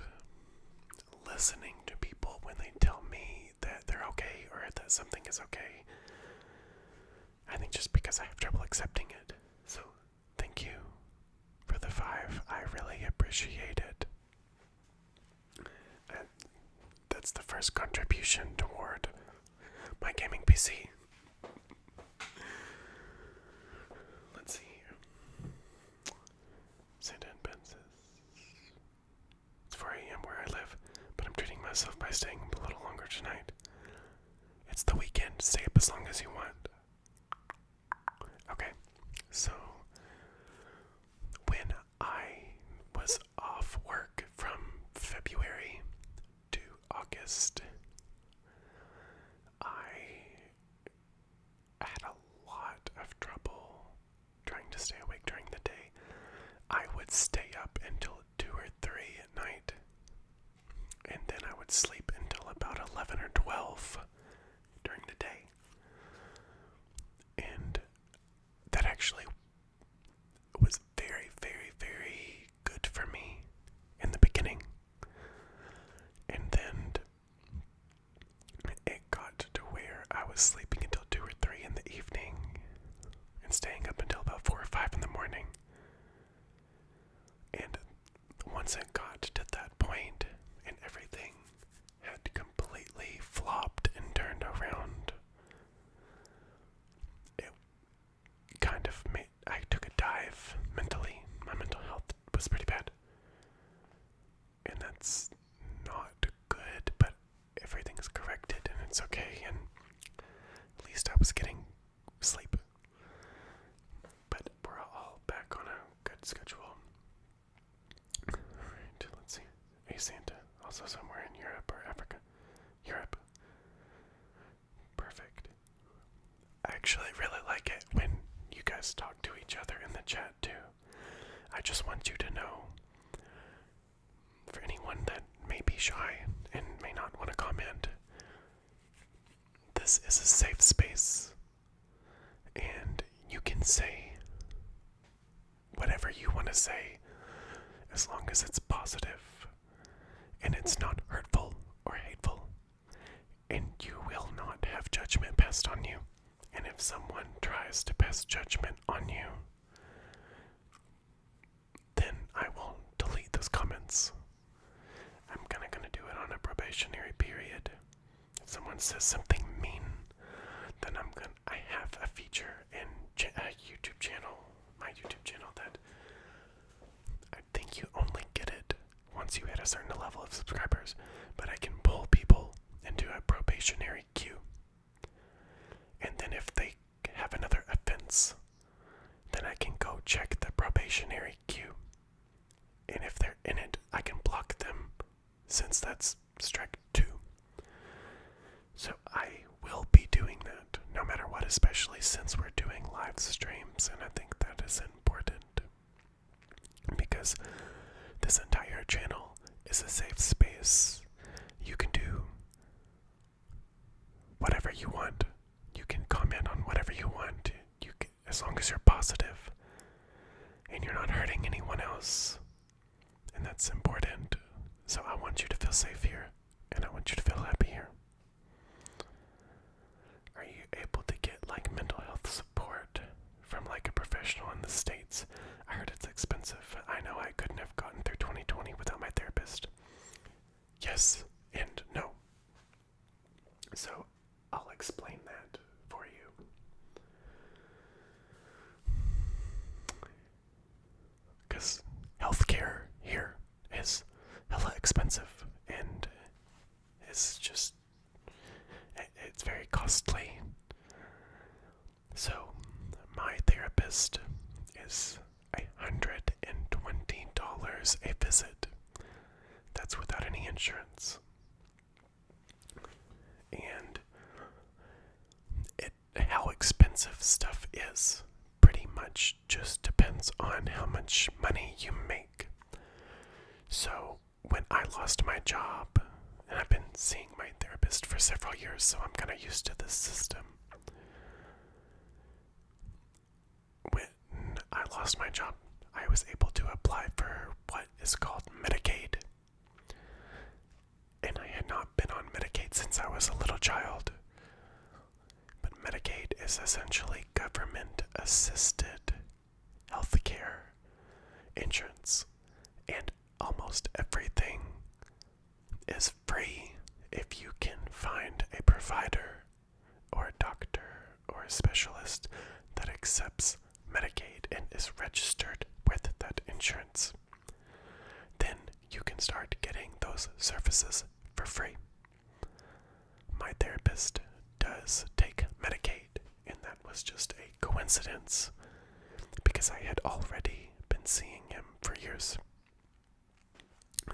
listening to people when they tell me that they're okay or that something is okay. I think just because I have trouble accepting it. So, thank you for the 5. I really appreciate it. And that's the first contribution toward my gaming PC. Let's see here. Santa and Ben says it's 4 a.m. where I live, but I'm treating myself by staying up a little longer tonight. It's the weekend. Stay up as long as you want. Okay, so when I was off work from February to August, I had a lot of trouble trying to stay awake during the day. I would stay up until 2 or 3 at night, and then I would sleep until about 11 or 12 during the day. And that actually was very, very, very good for me in the beginning. And then it got to where I was sleeping until 2 or 3 in the evening and staying up until about 4 or 5 in the morning. And once it got to that point and everything had completely flopped and turned around, it kind of made, I took a dive mentally. My mental health was pretty bad. And that's not good, but everything's corrected and it's okay, and at least I was getting sleep. But we're all back on a good schedule. Alright, let's see. Hey Santa, also somewhere in Europe or Africa. Europe. Perfect. I actually really like it when you guys talk to each other in the chat too. I just want you to know, for anyone that may be shy and may not want to comment, this is a safe space, and you can say whatever you want to say as long as it's positive and it's not hurtful or hateful, and you will not have judgment passed on you. And if someone tries to pass judgment on you, then I will delete those comments. I'm gonna do it on a probationary period. If someone says something mean, then I have a feature in a YouTube channel, my YouTube channel, that I think you only get it once you hit a certain level of subscribers, but I can pull people into a probationary queue. And then if they have another offense, then I can go check the probationary queue. And if they're in it, I can block them, since that's strike 2. So I will be doing that, no matter what, especially since we're doing live streams, and I think that is important. Because this entire channel is a safe space. You can do whatever you want. You can comment on whatever you want. You can, as long as you're positive and you're not hurting anyone else. And that's important. So I want you to feel safe here, and I want you to feel happy here. Are you able to get like mental health support from like a professional in the States? I heard it's expensive. I know I couldn't have gotten through 2020 without my therapist. Yes and no. So I'll explain that for you. Because healthcare here is hella expensive, and it's just, it's very costly. So therapist is $120 a visit. That's without any insurance. And how expensive stuff is pretty much just depends on how much money you make. So when I lost my job, and I've been seeing my therapist for several years, so I'm kind of used to this system. When I lost my job, I was able to apply for what is called Medicaid. And I had not been on Medicaid since I was a little child. But Medicaid is essentially government-assisted healthcare insurance. And almost everything is free if you can find a provider or a doctor or a specialist that accepts Medicaid and is registered with that insurance. Then you can start getting those services for free. My therapist does take Medicaid, and that was just a coincidence because I had already been seeing him for years.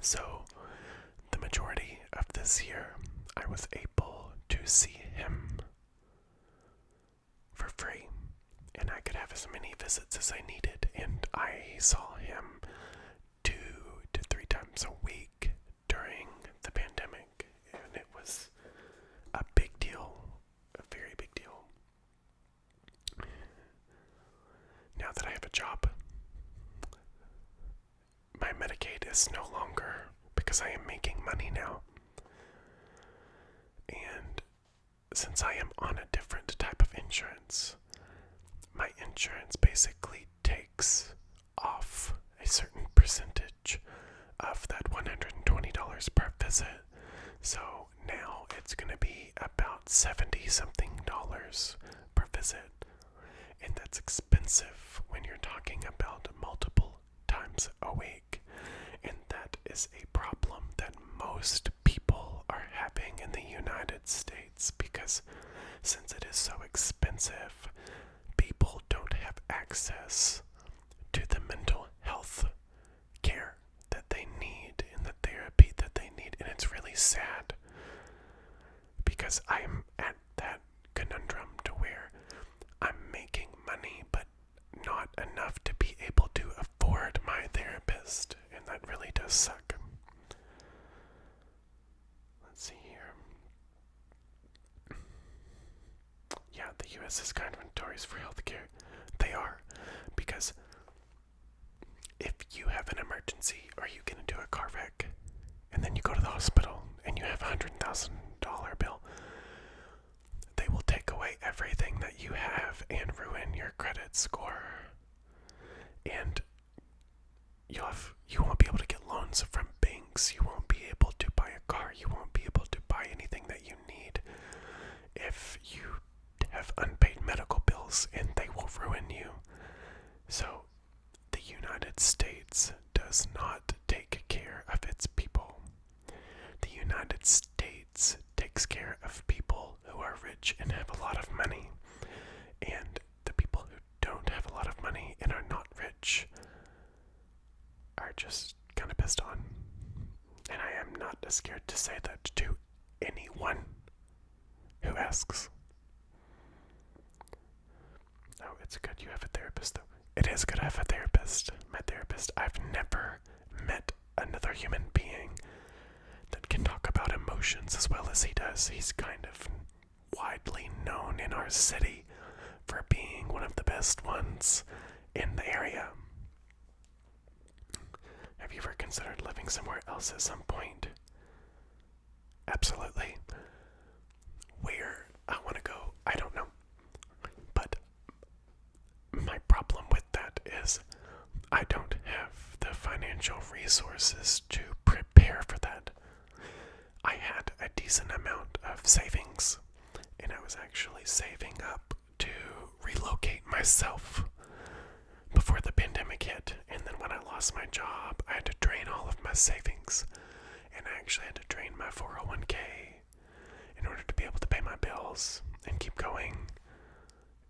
So the majority of this year, I was able to see him for free, and I could have as many visits as I needed, and I saw him 2 to 3 times a week during the pandemic, and it was a big deal, a very big deal. Now that I have a job, my Medicaid is no longer, because I am making money now. And since I am on a different type of insurance, my insurance basically takes off a certain percentage of that $120 per visit. So now it's going to be about $70-something per visit. And that's expensive when you're talking about multiple times a week. And that is a problem that most people are having in the United States because since it is so expensive, people don't have access to the mental health care that they need and the therapy that they need. And it's really sad because I'm at that conundrum to where I'm making money but not enough to be able to afford my therapist, and that really does suck. Let's see here. Yeah, the U.S. is kind of notorious for healthcare. They are, because if you have an emergency or you get into a car wreck and then you go to the hospital and you have a $100,000 bill, they will take away everything that you have and ruin your credit score. And you won't be able to get loans from banks. You won't be able to buy a car. You won't be able to buy anything that you need if you have unpaid medical bills, and they will ruin you. So the United States does not take care of its people. The United States takes care of people who are rich and have a lot of money. And the people who don't have a lot of money and are not rich are just kind of pissed on. And I am not scared to say that to anyone who asks. Oh, it's good you have a therapist, though. It is good I have a therapist. My therapist, I've never met another human being that can talk about emotions as well as he does. He's kind of widely known in our city for being one of the best ones in the area. Have you ever considered living somewhere else at some point? Absolutely. Where I want to go, I don't know. But my problem with that is I don't have the financial resources to prepare for that. I had a decent amount of savings, and I was actually saving up to relocate myself before the pandemic hit. And then when I lost my job, I had to drain all of my savings, and I actually had to drain my 401k in order to be able to pay my bills and keep going.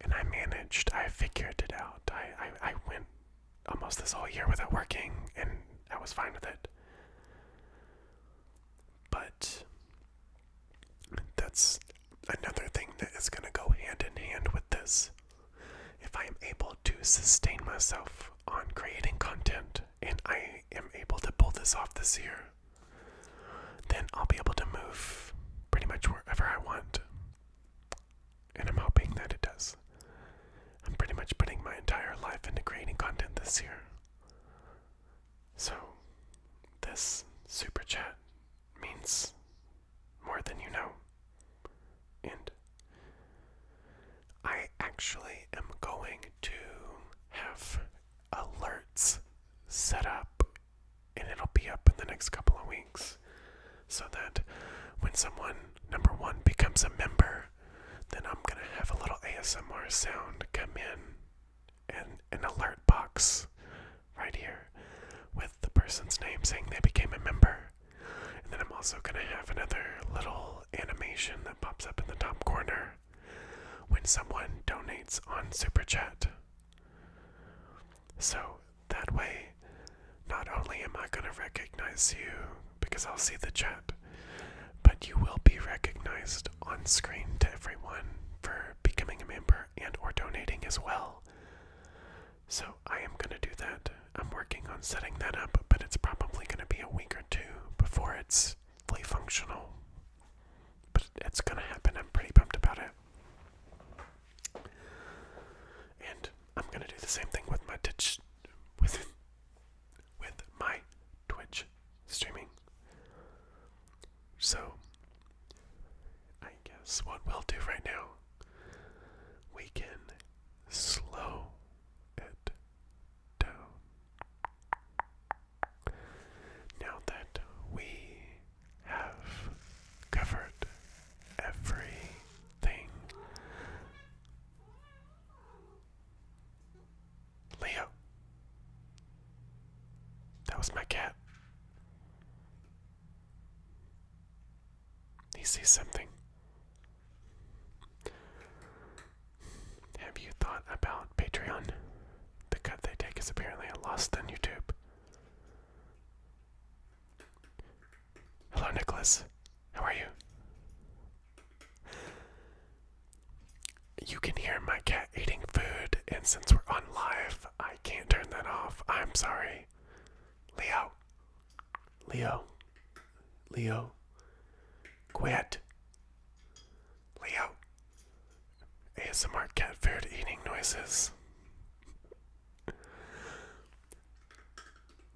And I managed. I figured it out. I went almost this whole year without working, and I was fine with it. But that's another thing that is going to go hand in hand with this. If I am able to sustain myself on creating content, and I am able to pull this off this year, then I'll be able to move pretty much wherever I want. And I'm hoping that it does. I'm pretty much putting my entire life into creating content this year. So, this super chat means more than you know. And I actually am going to have alerts set up, and it'll be up in the next couple of weeks, so that when someone, number one, becomes a member, then I'm going to have a little ASMR sound come in and an alert box right here with the person's name saying they became a member. And then I'm also going to have another little animation that pops up in the top corner when someone donates on Super Chat. So that way, not only am I going to recognize you because I'll see the chat, but you will be recognized on screen to everyone for becoming a member and or donating as well. So I am going to do that. I'm working on setting that up, but it's probably going to be a week or two before it's fully functional. But it's going to happen. I'm pretty pumped about it. And I'm going to do the same thing with my Twitch, with my Twitch streaming. So, I guess what we'll do right now, we can slow it down. Now that we have covered everything, Leo, that was my cat. He sees something. Have you thought about Patreon? The cut they take is apparently a loss on YouTube. Hello, Nicholas. How are you? You can hear my cat eating food, and since we're on live, I can't turn that off. I'm sorry. Leo. Quit. Leo. ASMR cat food eating noises.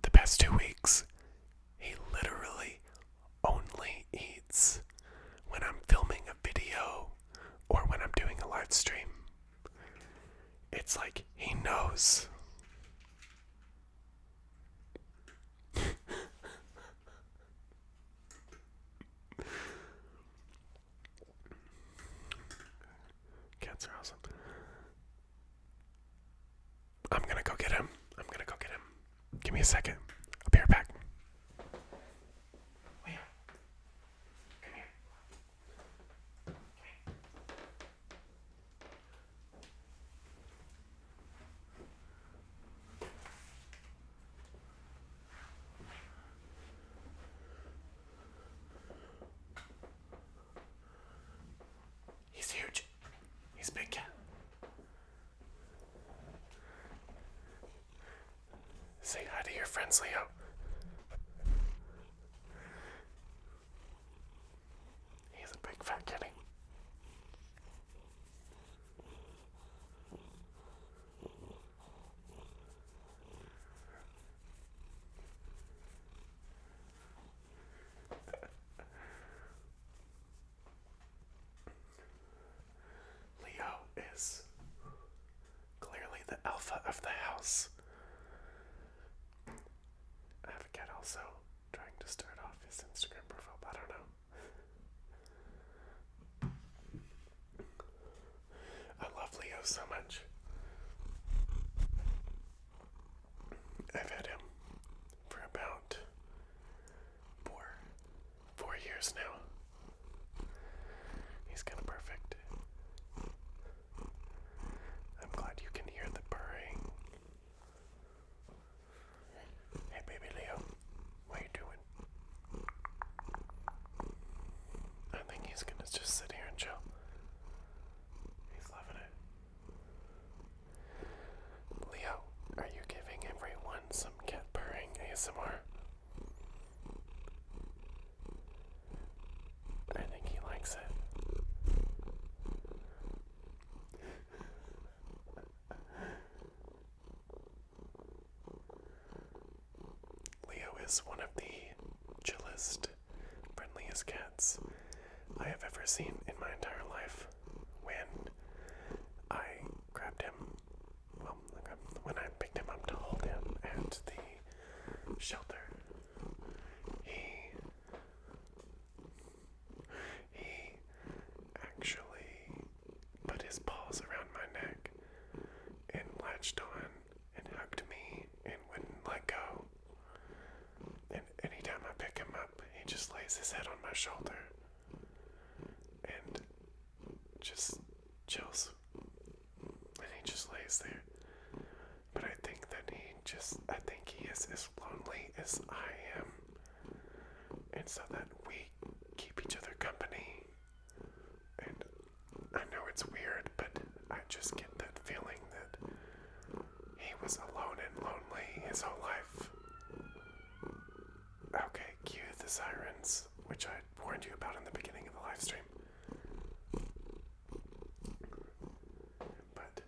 The past 2 weeks, he literally only eats when I'm filming a video or when I'm doing a live stream. It's like he knows. Cats are awesome. I'm gonna go get him. Give me a second. I'll be right back. Leo, come here. He's huge. He's a big cat. Say hi to your friends, Leo. He's a big fat kitty. Leo is clearly the alpha of the house. I have a cat also trying to start off his Instagram profile, but I don't know. I love Leo so much. I've had him for about four years now. He's kind of perfect. is one of the chillest, friendliest cats I have ever seen in my entire life. When I grabbed him, well, when I picked him up to hold him at the shelter, he actually put his paws around my neck and latched on and hugged me and wouldn't let go. And anytime I pick him up, he just lays his head on my shoulder and just chills. And he just lays there. But I think he is as lonely as I am. And so that we keep each other company. And I know it's weird, but I just get that feeling that he was alone and lonely his whole life. Okay, cue the sirens, which I warned you about in the beginning of the live stream. But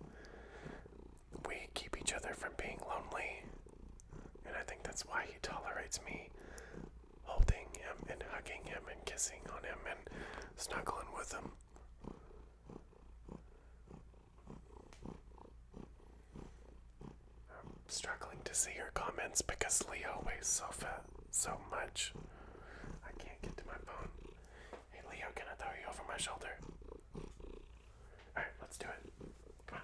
we keep each other from being lonely, and I think that's why he tolerates me holding him and hugging him and kissing on him and snuggling with him. I'm struggling to see your comments because Leo weighs so much. I can't get to my phone. Hey Leo, can I throw you over my shoulder? Alright, let's do it. Come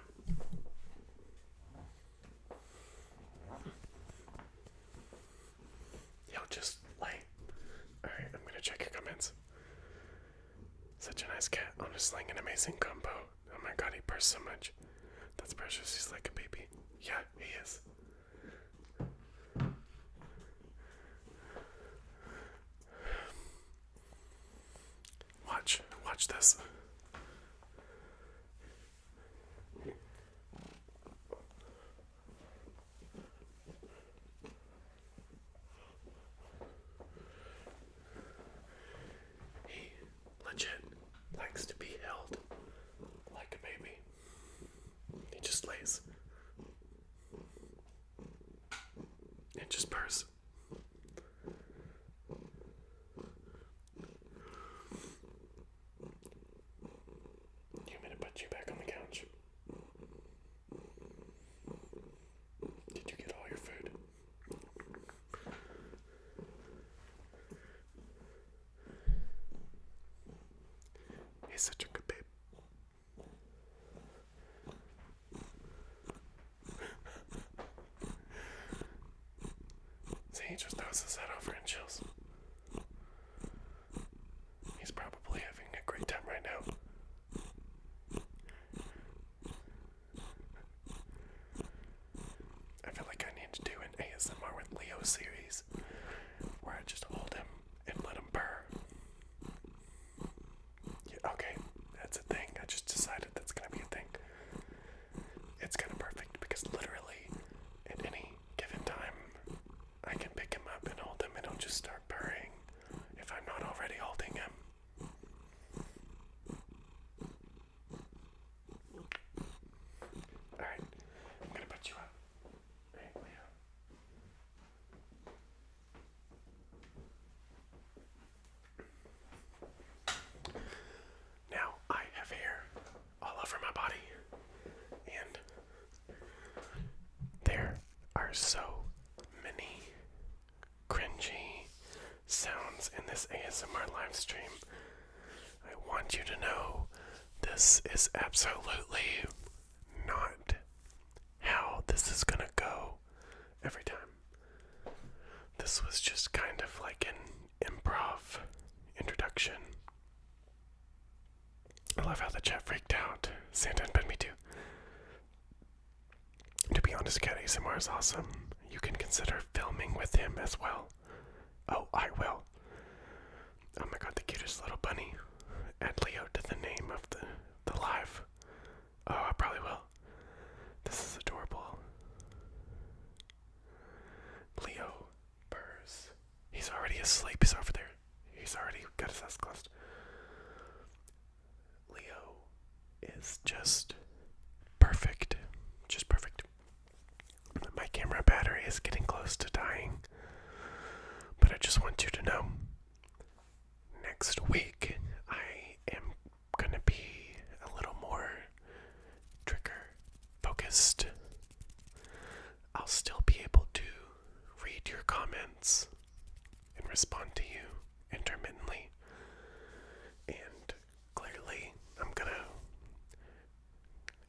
on. Yo, just lay. Alright, I'm gonna check your comments. Such a nice cat. Honestly, an amazing combo. Oh my god, he purrs so much. That's precious. He's like a baby. Yeah, he is. Watch this. He legit likes to be held like a baby. He just lays and just purrs. You want me to put you back on the couch? Did you get all your food? He's such a good babe. See, he just throws his head over and chills. He's probably having a great time right now. I feel like I need to do an ASMR with Leo series where I just hold him and let him purr. Yeah, okay, that's a thing. I just decided that's gonna be a thing. It's kind of perfect because literally at any given time I can pick him up and hold him and he'll just start purring if I'm not already holding him. Alright, I'm gonna put you up. Hey, Leo. Now, I have hair all over my body, and there are so many cringy sounds in this ASMR live stream. I want you to know this is absolutely not how this is gonna go every time. This was just kind of like an improv introduction. I love how the chat freaked out. Santa and Pet Me Too. To be honest, Cat ASMR is awesome. You can consider filming with him as well. Oh, I will. Oh my god, the cutest little bunny. Add Leo to the name of the live. Oh, I probably will. This is adorable. Leo purrs. He's already asleep. He's over there. He's already got his eyes closed. Leo is just perfect. Just perfect. My camera battery is getting close to dying. I just want you to know, next week I am gonna be a little more trigger focused. I'll still be able to read your comments and respond to you intermittently. And clearly, I'm gonna,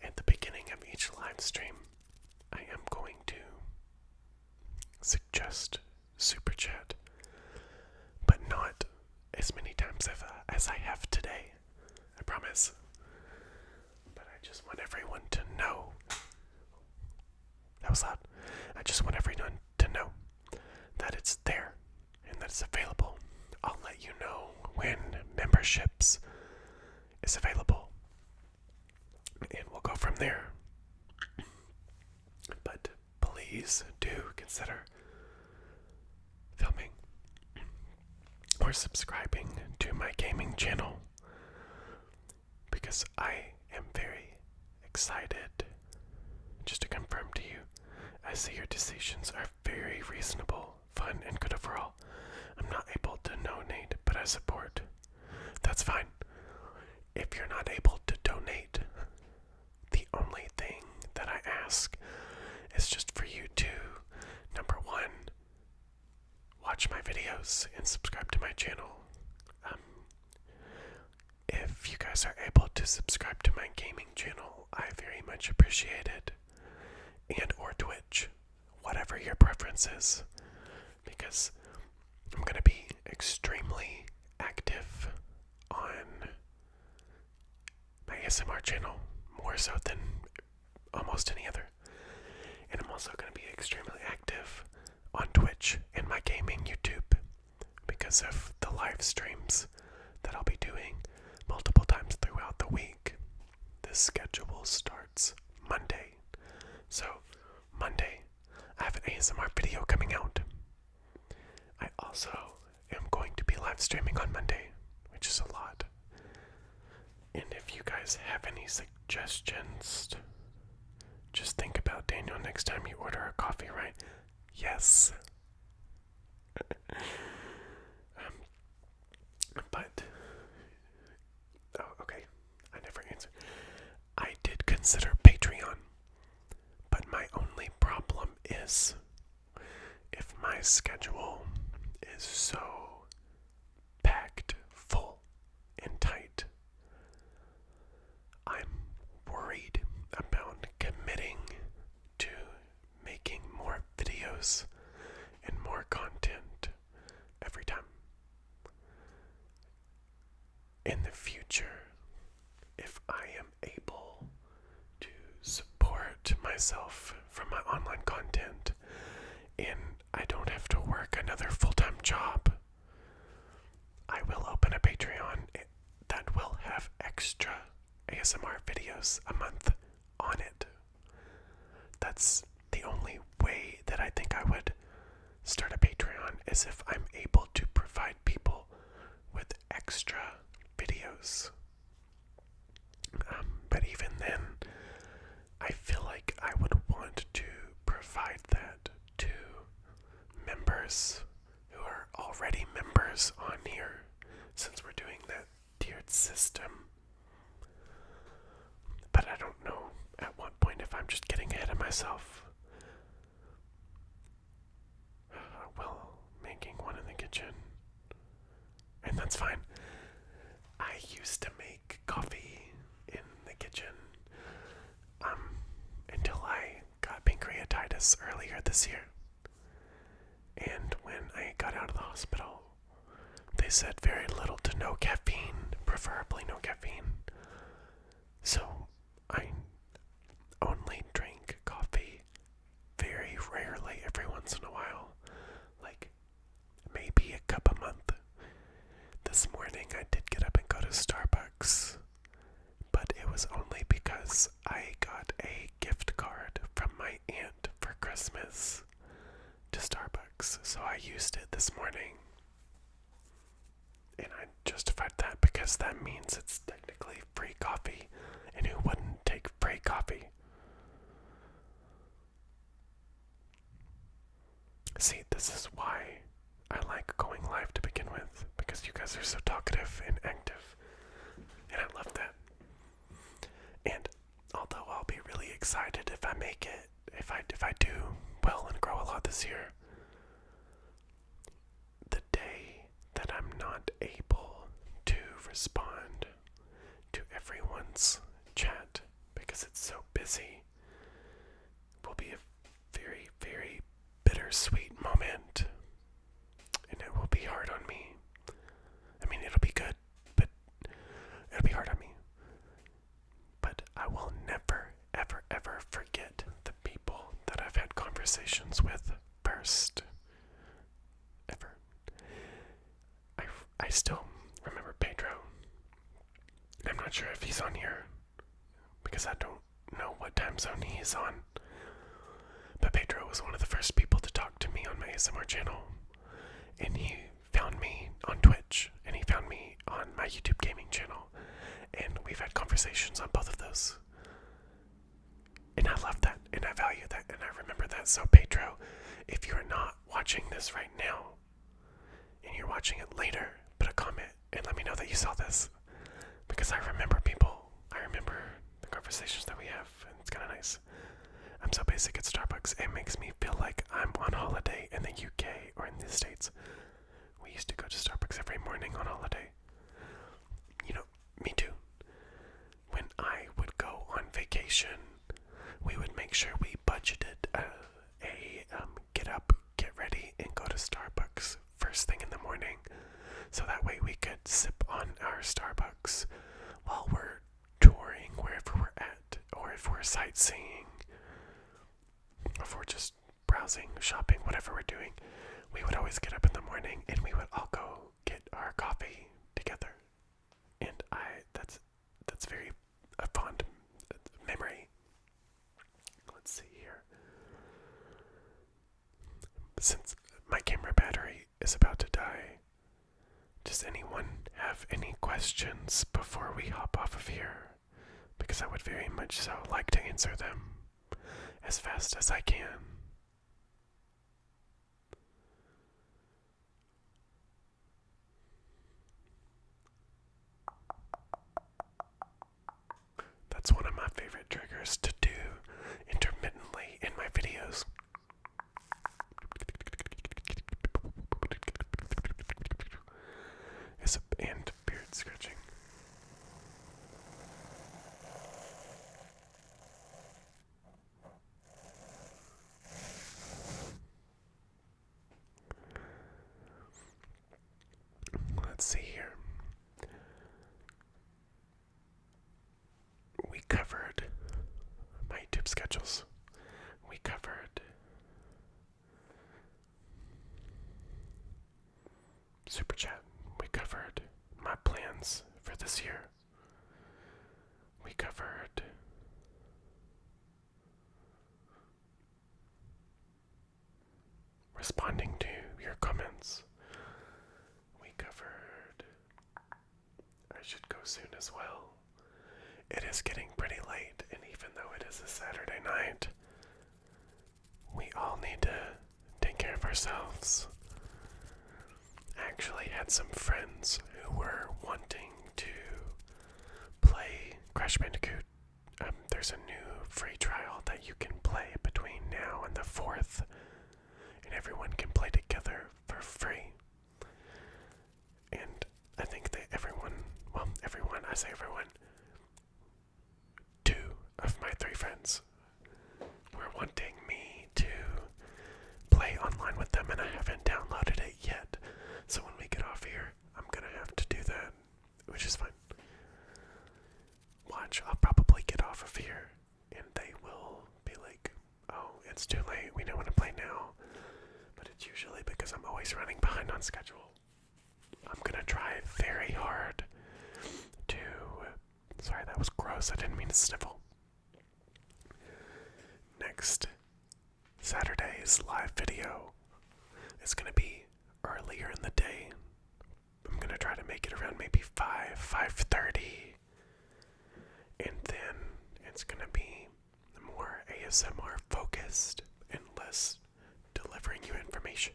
at the beginning of each live stream, I am going to suggest super chat, but not as many times as I have today. I promise. But I just want everyone to know. That was loud. I just want everyone to know that it's there and that it's available. I'll let you know when memberships is available, and we'll go from there. But please do consider filming or subscribing to my gaming channel, because I am very excited. Just to confirm to you, I see your decisions are very reasonable, fun, and good overall. I'm not able to donate, but I support. That's fine. If you're not able to donate, the only thing that I ask is just for you to, number one, watch my videos and subscribe to my channel. If you guys are able to subscribe to my gaming channel, I very much appreciate it. And or Twitch, whatever your preference is, because I'm going to be extremely active on my ASMR channel, more so than almost any other. And I'm also going to be extremely active on Twitch and my gaming YouTube because of the live streams that I'll be doing multiple times throughout the week. This schedule starts Monday. So, Monday, I have an ASMR video coming out. I also am going to be live streaming on Monday, which is a lot. And if you guys have any suggestions, just think about Daniel next time you order a coffee, right? Yes. But, oh, okay, I never answered. I did consider Patreon, but my only problem is if my schedule is so packed full and tight, I'm worried about committing to making more videos and more content every time. In the future, if I am able to support myself from my online content and I don't have to work another full-time job, I will open a Patreon that will have extra ASMR videos a month on it. That's the only way that I think I would start a Patreon, is if I'm able to provide people with extra videos. But even then, I feel like I would want to provide that to members who are already members on here, since we're doing that tiered system. But I don't know at what point if I'm just getting ahead of myself. Well, making one in the kitchen. And that's fine. I used to make coffee in the kitchen until I got pancreatitis earlier this year. And when I got out of the hospital, they said very little to no caffeine, preferably no caffeine. So I only drink coffee very rarely, every once in a while, like maybe a cup a month. This morning I did get up and go to Starbucks, but it was only because I got a gift card from my aunt for Christmas to Starbucks, so I used it this morning. And I justified that because that means it's technically free coffee, and who wouldn't take free coffee? See, this is why I like going live to begin with because you guys are so talkative and active, and I love that. And although I'll be really excited if I make it, if I do well and grow a lot this year, the day that I'm not able to respond to everyone's chat because it's so busy will be a very, very bittersweet moment. And it will be hard on me. I mean, it'll be good, but it'll be hard on me. But I will never, ever, ever forget the people that I've had conversations with first. Ever. I still remember Pedro. I'm not sure if he's on here because I don't know what time zone he's on. But Pedro was one of the first people to talk to me on my ASMR channel. And he found me on Twitch, and he found me on my YouTube gaming channel. And we've had conversations on both of those. And I love that, and I value that, and I remember that. So Pedro, if you're not watching this right now, and you're watching it later, put a comment and let me know that you saw this. Because I remember people. I remember the conversations that we have, and it's kind of nice. I'm so basic at Starbucks, it makes me feel like I'm on holiday in the UK or in the States. We used to go to Starbucks every morning on holiday. You know, me too. When I would go on vacation, we would make sure we budgeted a get up, get ready, and go to Starbucks first thing in the morning. So that way we could sip on our Starbucks while we're touring wherever we're at, or if we're sightseeing, or if we're just browsing, shopping, whatever we're doing. We would always get up in the morning and we would all go get our coffee together. And that's very a fond memory. Let's see here. Since my camera battery is about to die, does anyone have any questions before we hop off of here? Because I would very much so like to answer them as fast as I can. That's one of my favorite triggers to do intermittently in my videos. And beard scratching. Let's see here. We covered my YouTube schedules. We covered Super Chat. We covered my plans for this year. We covered responding to your comments. We covered I should go soon as well. It is getting pretty late, and even though it is a Saturday night, we all need to take care of ourselves. I actually had some friends who were wanting to play Crash Bandicoot. There's a new free trial that you can play between now and the 4th, and everyone can play together for free. And I think that everyone, I say everyone, 2 of my 3 friends were wanting me to play online with them, and I haven't downloaded it yet. So when we get off here, I'm gonna have to do that, which is fine. Watch, I'll probably get off of here, and they will be like, oh, it's too late, we don't want to play now. But it's usually because I'm always running behind on schedule. I'm gonna try very hard to... Sorry, that was gross, I didn't mean to sniffle. Next Saturday's live video is gonna be earlier in the day. I'm gonna try to make it around maybe 5:30. And then it's gonna be more ASMR focused and less delivering you information.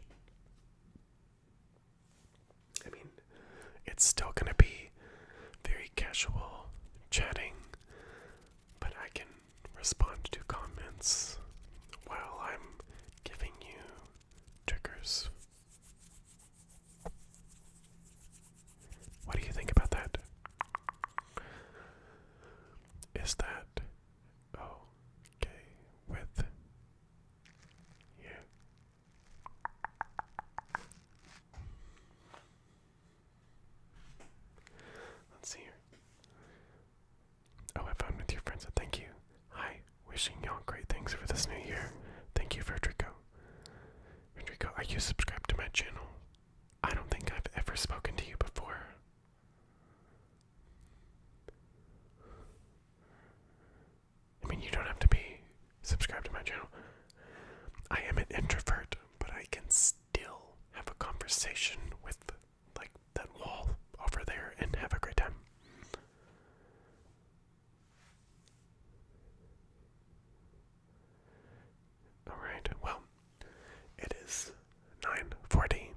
Hansa, thank you. Hi, wishing y'all great things for this new year. Thank you, Frederico. Frederico, are you subscribed to my channel? I don't think I've ever spoken to you before. I mean, you don't have to be subscribed to my channel. I am an introvert, but I can still have a conversation with, like, that wall over there and have a great time. Alright, well, it is 9:40,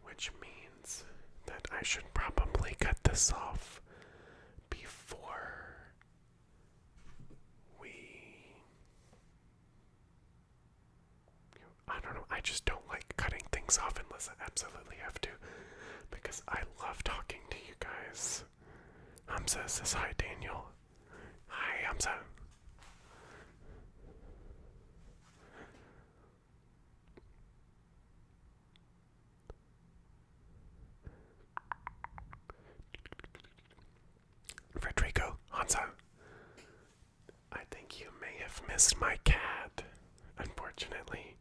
which means that I should probably cut this off before I don't know, I just don't like cutting things off unless I absolutely have to, because I love talking to you guys. Hamza says hi, Daniel. Hi, Hamza. Frederico, Hansa, I think you may have missed my cat, unfortunately,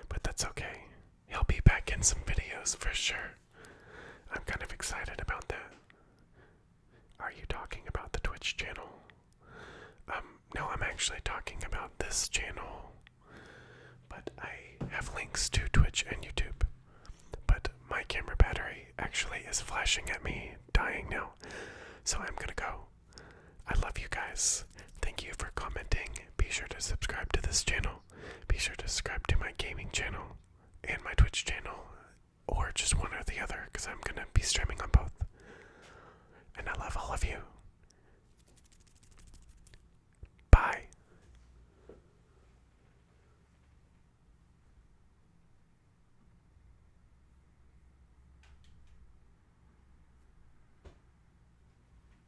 but that's okay. He'll be back in some videos for sure. I'm kind of excited about that. Are you talking about the Twitch channel? No, I'm actually talking about this channel, but I have links to Twitch and YouTube. But my camera battery actually is flashing at me, dying now, so I'm gonna go. I love you guys. Thank you for commenting. Be sure to subscribe to this channel. Be sure to subscribe to my gaming channel and my Twitch channel, or just one or the other, because I'm gonna be streaming on both. And I love all of you.